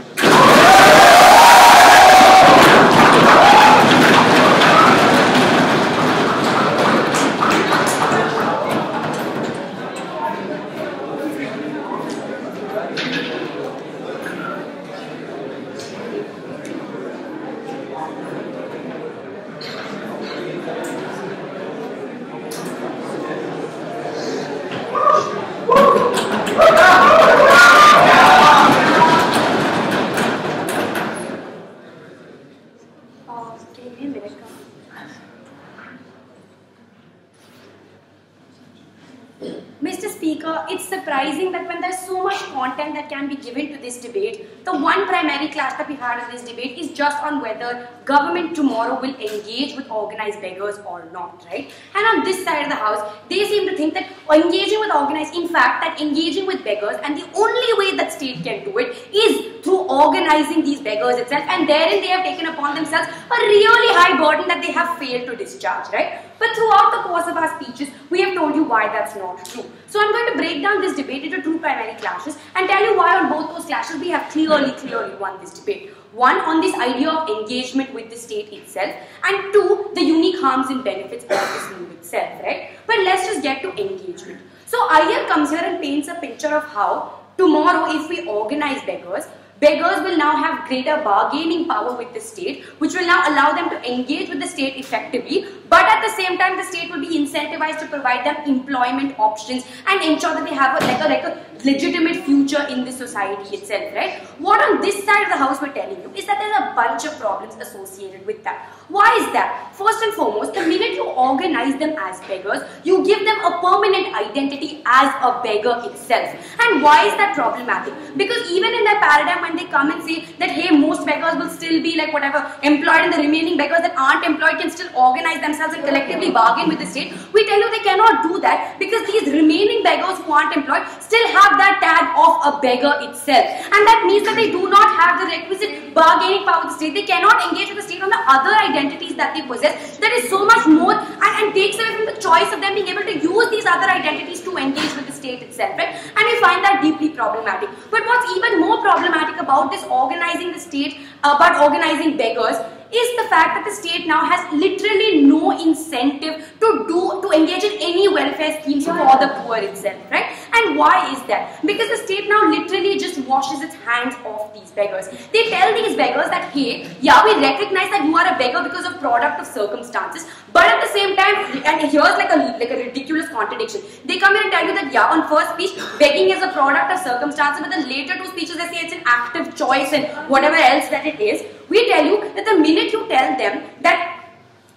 realizing that when there's so much content that can be given to this debate, the one primary clash that we had in this debate is just on whether government tomorrow will engage with organized beggars or not, right? And on this side of the house, they seem to think that engaging with organized, in fact, that engaging with beggars, and the only way that state can do it is through organizing these beggars itself, and therein they have taken upon themselves a really high burden that they have failed to discharge, right? But throughout the course of our speeches, we have told you why that's not true. So I'm going to break down this debate into two primary clashes and tell you why on both those clashes we have clearly won this debate. One, on this idea of engagement with the state itself, and two, the unique harms and benefits of this move itself, right? But let's just get to engagement. So Iyer comes here and paints a picture of how tomorrow, if we organize beggars will now have greater bargaining power with the state, which will now allow them to engage with the state effectively, but at the same time the state will be incentivized to provide them employment options and ensure that they have a legitimate future in the society itself, right? What on this side of the house we're telling you is that there's a bunch of problems associated with that. Why is that? First and foremost, the minute you organize them as beggars, you give them a permanent identity as a beggar itself. And why is that problematic? Because even in their paradigm, when they come and say that, hey, most beggars will still be like whatever, employed, and the remaining beggars that aren't employed can still organize themselves and collectively bargain with the state, we tell you they cannot do that because these remaining beggars who aren't employed still have that tag of a beggar itself. And that means that they do not have the requisite bargaining power with the state. They cannot engage with the state on the other identities that they possess. That is so much more and takes away from the choice of them being able to use these other identities to engage with the state itself, right? And we find that deeply problematic. But what's even more problematic about this organizing the state, about organizing beggars, is the fact that the state now has literally no incentive to engage in any welfare schemes for the poor itself, right? And why is that? Because the state now literally just washes its hands off these beggars. They tell these beggars that, hey, yeah, we recognize that you are a beggar because of product of circumstances, but at the same time, and here's like a ridiculous contradiction. They come here and tell you that, yeah, on first speech, begging is a product of circumstances, but the later two speeches they say it's an active choice and whatever else that it is. We tell you that the minute you tell them that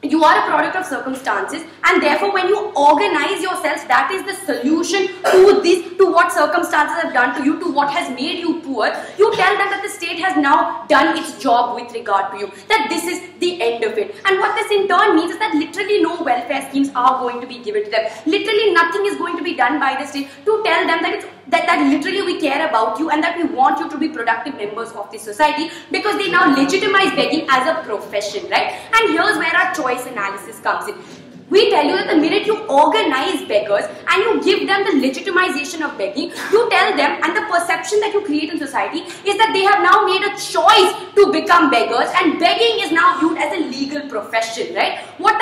you are a product of circumstances, and therefore when you organize yourselves, that is the solution to this, to what circumstances have done to you, to what has made you poor. You tell them that the state has now done its job with regard to you, that this is the end of it. And what this in turn means is that literally no welfare schemes are going to be given to them. Literally nothing is going to be done by the state to tell them that that literally we care about you and that we want you to be productive members of this society, because they now legitimize begging as a profession, right? And here's where our choice analysis comes in. We tell you that the minute you organize beggars and you give them the legitimization of begging, you tell them, and the perception that you create in society is that they have now made a choice to become beggars, and begging is now viewed as a legal profession, right? What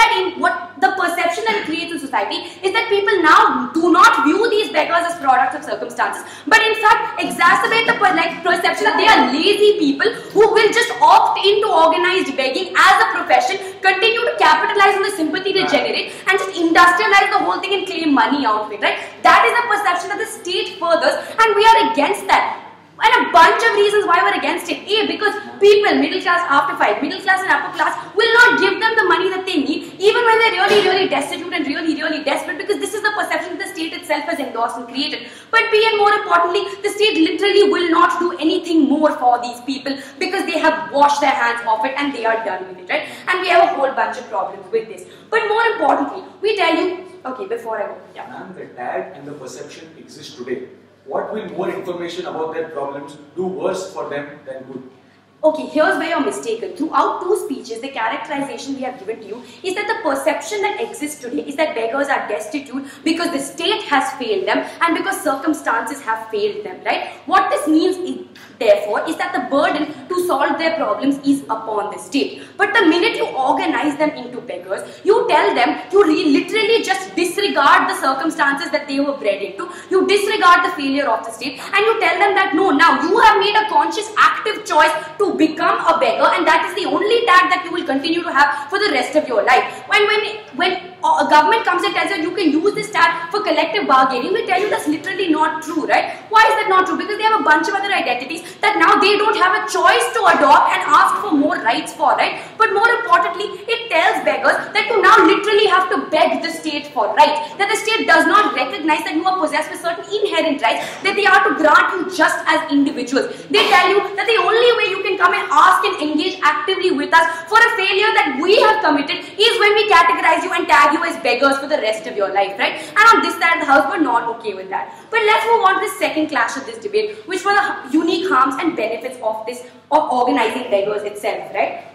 the perception that it creates in society is that people now do not view these beggars as products of circumstances, but in fact exacerbate the perception that they are lazy people who will just opt into organized begging as a profession, continue to capitalize on the sympathy they generate, and just industrialize the whole thing and claim money out of it, right? That is the perception that the state furthers, and we are against that. And a bunch of reasons why we're against it. A, because people, middle class after 5, middle class and upper class, will not give them the money that they need, even when they're really destitute and really desperate, because this is the perception that the state itself has endorsed and created. But B, and more importantly, the state literally will not do anything more for these people because they have washed their hands off it and they are done with it, right? And we have a whole bunch of problems with this. But more importantly, we tell you, okay, before I go, yeah. Ma'am, the tag and the perception exist today. What will more information about their problems do worse for them than good? Okay, here's where you're mistaken. Throughout two speeches, the characterization we have given to you is that the perception that exists today is that beggars are destitute because the state has failed them and because circumstances have failed them, right? What this means is, therefore, is that the burden to solve their problems is upon the state. But the minute you organize them into beggars, you tell them to literally just disregard the circumstances that they were bred into, you disregard the failure of the state, and you tell them that no, now you have made a conscious active choice to become a beggar, and that is the only tag that you will continue to have for the rest of your life. When a government comes and tells you you can use this tab for collective bargaining, we tell you that's literally not true, right? Why is that not true? Because they have a bunch of other identities that now they don't have a choice to adopt and ask for more rights for, right? But more importantly, it tells beggars that you now literally have to beg the state for rights, that the state does not recognize that you are possessed with certain inherent rights that they are to grant you just as individuals. They tell you that the only way you can come and ask and engage actively with us for a failure that we have committed is when we categorize you and tag you as beggars for the rest of your life, right? And on this side of the house, we're not okay with that. But let's move on to the second clash of this debate, which were the unique harms and benefits of organizing beggars itself, right?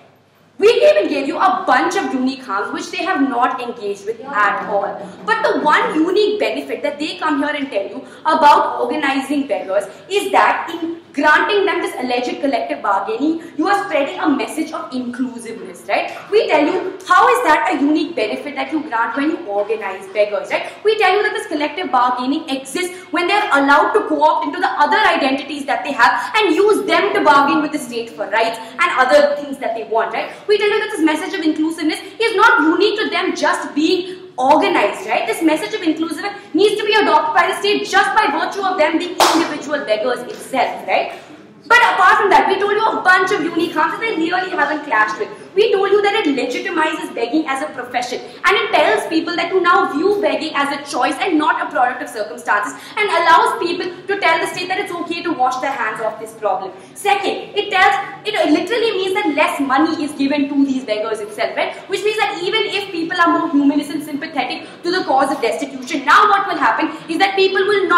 We even gave you a bunch of unique harms which they have not engaged with at all. But the one unique benefit that they come here and tell you about organizing beggars is that in granting them this alleged collective bargaining, you are spreading a message of inclusiveness, right? We tell you, how is that a unique benefit that you grant when you organize beggars, right? We tell you that this collective bargaining exists when they are allowed to co-opt into the other identities that they have and use them to bargain with the state for rights and other things that they want, right? We tell you that this message of inclusiveness is not unique to them just being organized, right? This message of inclusiveness needs to be adopted by the state just by virtue of them being individual beggars itself, right? But apart from that, we told you a bunch of unique harms that they really haven't clashed with. We told you that it legitimizes begging as a profession and it tells people that you now view begging as a choice and not a product of circumstances and allows people to tell the state that it's okay to wash their hands off this problem. Second, it literally means that less money is given to these beggars itself, right? Which means that even if people are more humanist and sympathetic to the cause of destitution, now what will happen is that people will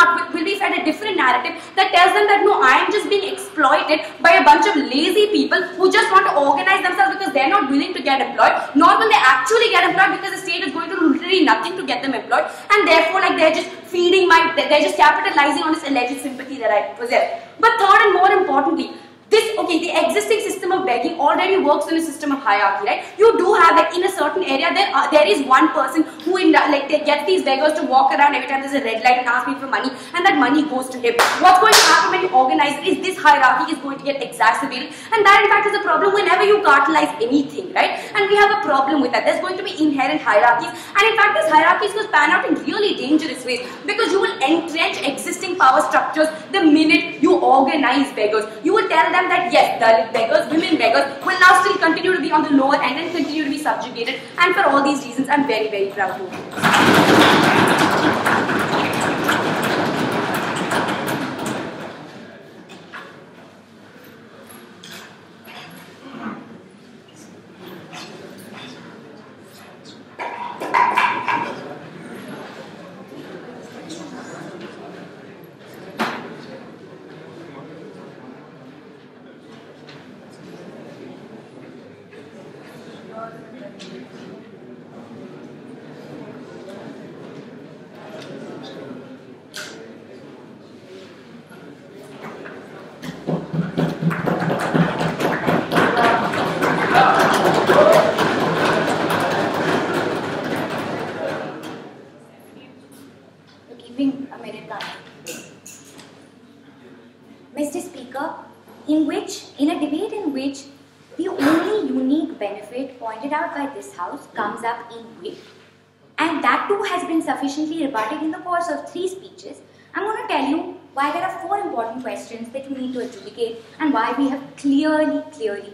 be fed a different narrative that tells them that no, I am just being exploited by a bunch of lazy people who just want to organize themselves because they're not willing to get employed, nor will they actually get employed because the state is going to do literally nothing to get them employed, and therefore they're just they're just capitalizing on this alleged sympathy that I possess. But third and more importantly, the existing system of begging already works in a system of hierarchy, right? You do have that in a certain area, there is one person who they get these beggars to walk around every time there's a red light and ask me for money, and that money goes to him. What's going to happen when you organize is this hierarchy is going to get exacerbated, and that in fact is a problem whenever you cartelize anything, right? And we have a problem with that. There's going to be inherent hierarchies, and in fact these hierarchies will pan out in really dangerous ways because you will entrench existing power structures the minute you organize beggars. You will tell them that yes, Dalit beggars, women beggars will now still continue to be on the lower end and continue to be subjugated, and for all these reasons I'm very, very proud to Mr. Speaker, in a debate in which the only unique benefit pointed out by this House comes up in weight, and that too has been sufficiently rebutted in the course of 3 speeches, I'm going to tell you why there are 4 important questions that you need to adjudicate and why we have clearly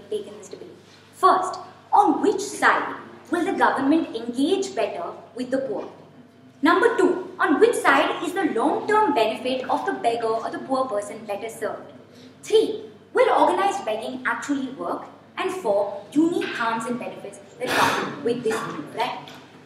taken this debate. First, on which side will the government engage better with the poor? Number 2, on which side is the long-term benefit of the beggar or the poor person better served? 3, will organized begging actually work? And 4, unique harms and benefits that come with this move, right?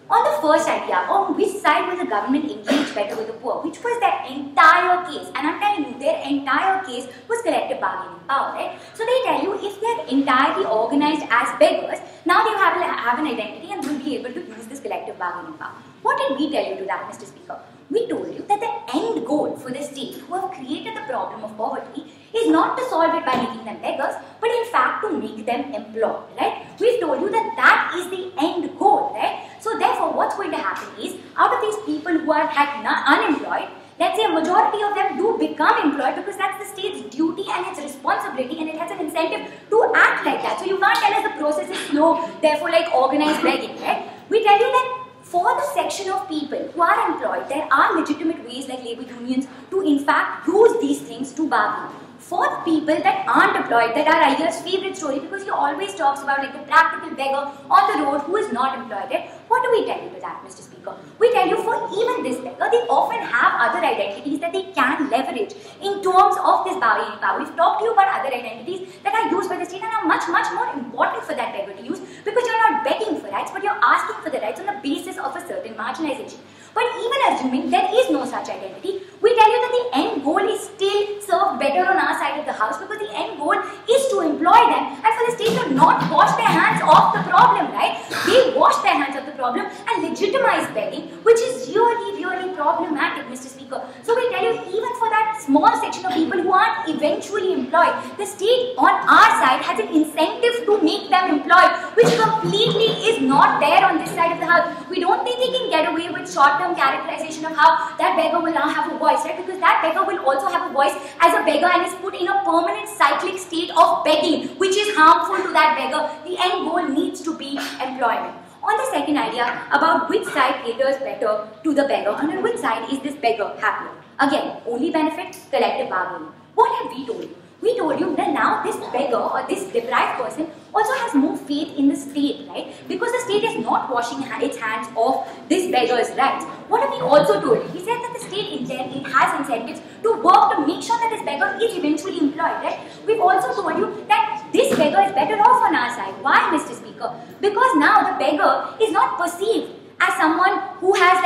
On the first idea, on which side will the government engage better with the poor, which was their entire case, and I'm telling you, their entire case was collective bargaining power, right? So they tell you if they're entirely organized as beggars, now they have an identity and will be able to use this collective bargaining power. What did we tell you to that, Mr. Speaker? We told you that the end goal for the state who have created the problem of poverty is not to solve it by making them beggars, but in fact to make them employed, right? We've told you that that is the end goal, right? So therefore, what's going to happen is, out of these people who are unemployed, let's say a majority of them do become employed because that's the state's duty and its responsibility, and it has an incentive to act like that. So you can't tell us the process is slow, therefore like organized begging, right? We tell you that For the section of people who are employed, there are legitimate ways like labour unions to in fact use these things to bargain. For the people that aren't employed, that are Iyengar's favourite story, because he always talks about like the practical beggar on the road who is not employed, right? What do we tell you to that, Mr. Speaker? We tell you for even this beggar, they often have other identities that they can leverage in terms of this bargaining power. We've talked to you about other identities that are used by the state and are much more important for that beggar to use, because you're not begging for rights, but you're asking for the rights on the basis of a certain marginalization. But even assuming there is no such identity, we tell you that the end goal is still served better on our side of the house, because the end goal is to employ them and for the state to not wash their hands off the problem, right? They wash their hands off the problem and legitimize begging, which is really problematic, Mr. Speaker. So we tell you, even for that small section of people who aren't eventually employed, the state on our side has an incentive to make them employed, which completely is not there on this side of the house. We don't think they can get away with short-term characterization of how that beggar will now have a voice, right? Because that beggar will also have a voice as a beggar and is put in a permanent cyclic state of begging, which is harmful to that beggar. The end goal needs to be employment. On the second idea about which side caters better to the beggar, and on which side is this beggar happier? Again, only benefit, collective bargaining. What have we told you? We told you that now this beggar or this deprived person also has more faith in the state, right? Because the state is not washing its hands off this beggar's rights. What have we also told you? We said that the state it has incentives to work to make sure that this beggar is eventually employed, right? We've also told you that this beggar is better off on our side. Why, Mr. Speaker? Because now the beggar is not perceived as someone who has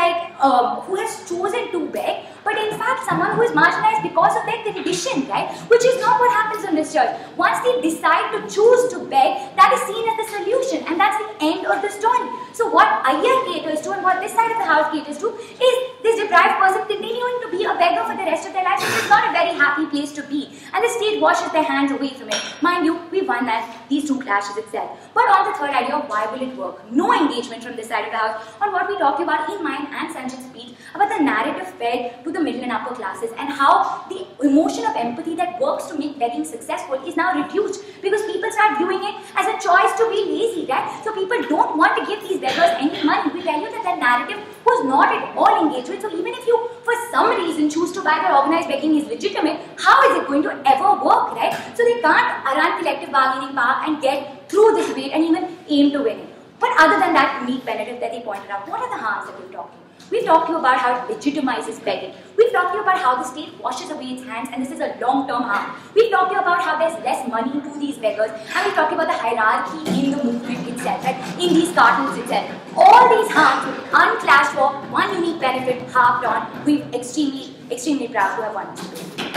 who has chosen to beg, but in fact someone who is marginalized because of their condition, right? Which is not what happens in this church. Once they decide to choose to beg, that is seen as the solution, and that's the end of the story. So what Iyer caters to and what this side of the house caters to is this deprived person continuing to be a beggar for the rest of their lives, which is not a very happy place to be. And the state washes their hands away from it. Mind you, we won these two clashes itself. But on the third idea of why will it work? No engagement from this side of the house on what we talked about in mine and Sanchith's speech about the narrative fed to the middle and upper classes and how the emotion of empathy that works to make begging successful is now reduced because people start viewing it as a choice to be lazy, right? So people don't want to give these beggars any money. We tell you that that narrative was not at all engaged with. So even if you, for some reason, choose to buy that organized begging is legitimate, how is it going to ever work, right? So they can't run collective bargaining power and get through this debate and even aim to win it. But other than that unique benefit that they pointed out, what are the harms that we've talked about? We've talked to you about how it legitimizes begging. We've talked to you about how the state washes away its hands and this is a long-term harm. We've talked to you about how there's less money to these beggars, and we've talked about the hierarchy in the movement itself, right? In these cartoons itself. All these harms unclashed for one unique benefit harped on. We're extremely proud to have won this debate.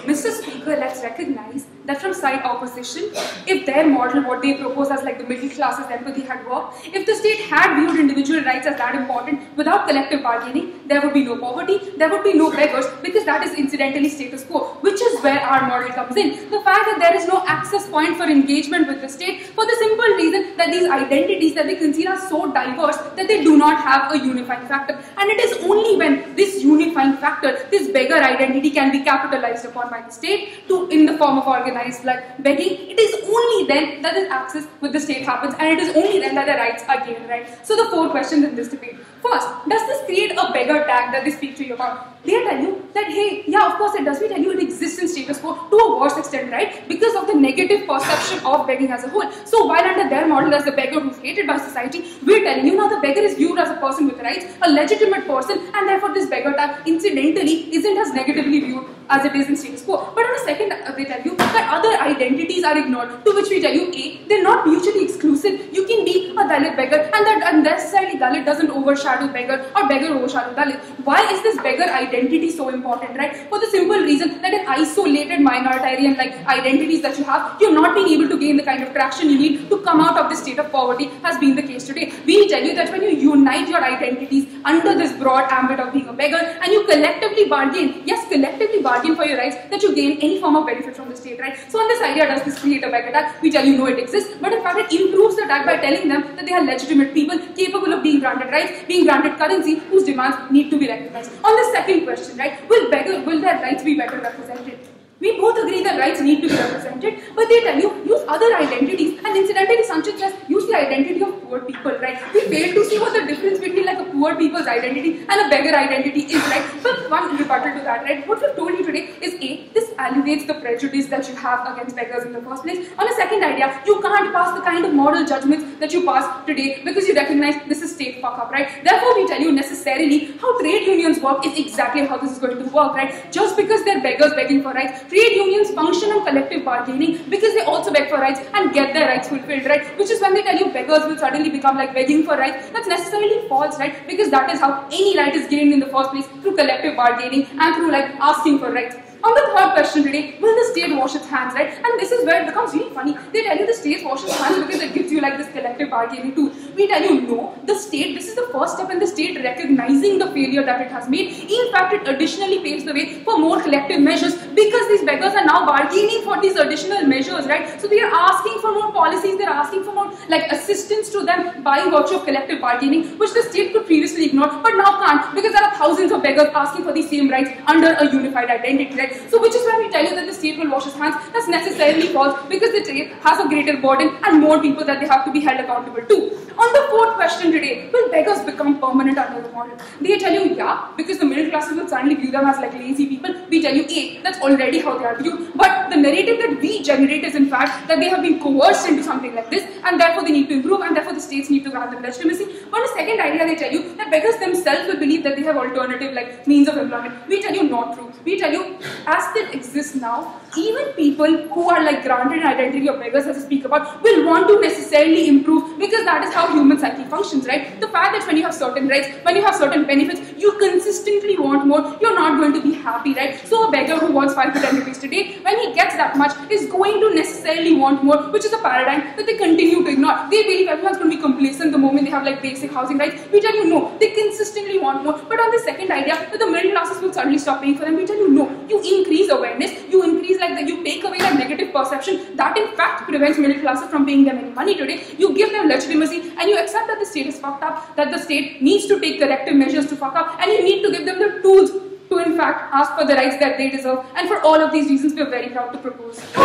Mr. Speaker, let's recognize that from side opposition, if their model, what they propose as like the middle classes empathy had worked, if the state had viewed individual rights as that important without collective bargaining, there would be no poverty, there would be no beggars, because that is incidentally status quo, which is where our model comes in. The fact that there is no access point for engagement with the state for the simple reason that these identities that they concede are so diverse that they do not have a unifying factor. And it is only when this unifying factor, this beggar identity can be capitalized upon by the state to in the form of organized like begging, it is only then that this access with the state happens, and it is only then that the rights are gained, right? So the four questions in this debate. First, does this create a beggar tag that they speak to you about? They tell you that, hey, yeah, of course it does. We tell you it exists in status quo to a worse extent, right? Because of the negative perception of begging as a whole. So while under their model as the beggar who's hated by society, we're telling you now the beggar is viewed as a person with rights, a legitimate person, and therefore this beggar tag incidentally isn't as negatively viewed as it is in status quo. But on the second, they tell you that other identities are ignored, to which we tell you, A, they're not mutually exclusive. You can be a Dalit beggar, and that unnecessarily Dalit doesn't overshadow beggar, or beggar overshadow Dalit. Why is this beggar identity so important, right? For the simple reason that in isolated minoritarian like identities that you have, you're not being able to gain the kind of traction you need to come out of this state of poverty, has been the case today. We tell you that when you unite your identities under this broad ambit of being a beggar, and you collectively bargain, yes, collectively bargain for your rights, that you gain any form of benefit from the state, right? So on the this idea, does this create a beggar tag? We tell you no, it exists, but in fact it improves the tag by telling them that they are legitimate people capable of being granted rights, being granted currency, whose demands need to be recognized. On the second question, right, will their rights be better represented? We both agree that rights need to be represented, but they tell you use other identities, and incidentally Sanchith says use the identity of poor people, right? We fail to see what the difference between like a poor people's identity and a beggar identity is, right? But one rebuttal to that, right? What we've told you today is A, this alleviates the prejudice that you have against beggars in the first place. On a second idea, you can't pass the kind of moral judgments that you pass today because you recognize this is state fuck up, right? Therefore, we tell you necessarily how trade unions work is exactly how this is going to work, right? Just because they're beggars begging for rights, trade unions function on collective bargaining because they also beg for rights and get their rights fulfilled, right? Which is when they tell you beggars will suddenly become like begging for rights. That's necessarily false, right? Because that is how any right is gained in the first place, through collective bargaining and through like asking for rights. On the third question today, will the state wash its hands, right? And this is where it becomes really funny. They tell you the state washes its hands because it gives you like this collective bargaining tool. We tell you no, the state, this is the first step in the state recognizing the failure that it has made. In fact, it additionally paves the way for more collective measures because these beggars are now bargaining for these additional measures, right? So they are asking for more policies, they are asking for more like assistance to them by virtue of collective bargaining, which the state could previously ignore, but now can't because there are thousands of beggars asking for these same rights under a unified identity, right? So which is when we tell you that the state will wash its hands, that's necessarily false because the state has a greater burden and more people that they have to be held accountable to. On the fourth question today, will beggars become permanent under the model? They tell you yeah, because the middle classes will suddenly view them as like lazy people. We tell you A, that's already how they are viewed. But the narrative that we generate is in fact that they have been coerced into something like this and therefore they need to improve and therefore the states need to grant them legitimacy. But the second idea, they tell you that beggars themselves will believe that they have alternative like means of employment. We tell you not true. We tell you as they exist now, even people who are like granted an identity of beggars as I speak about will want to necessarily improve because that is how human psyche functions, right? The fact that when you have certain rights, when you have certain benefits, you consistently want more, you're not going to be happy, right? So a beggar who wants 5 to 10 rupees today, when he gets that much, is going to necessarily want more, which is a paradigm that they continue to ignore. They believe everyone's going to be complacent the moment they have like basic housing rights. We tell you no, they consistently want more. But on the second idea, that the middle classes will suddenly stop paying for them, we tell you no, you increase awareness, you increase like you take away that negative perception that in fact prevents middle classes from paying them any money today. You give them legitimacy and you accept that the state is fucked up, that the state needs to take corrective measures to fuck up, and you need to give them the tools to in fact ask for the rights that they deserve. And for all of these reasons, we are very proud to propose. Very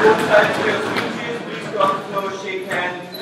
good, please come forward, shake hands.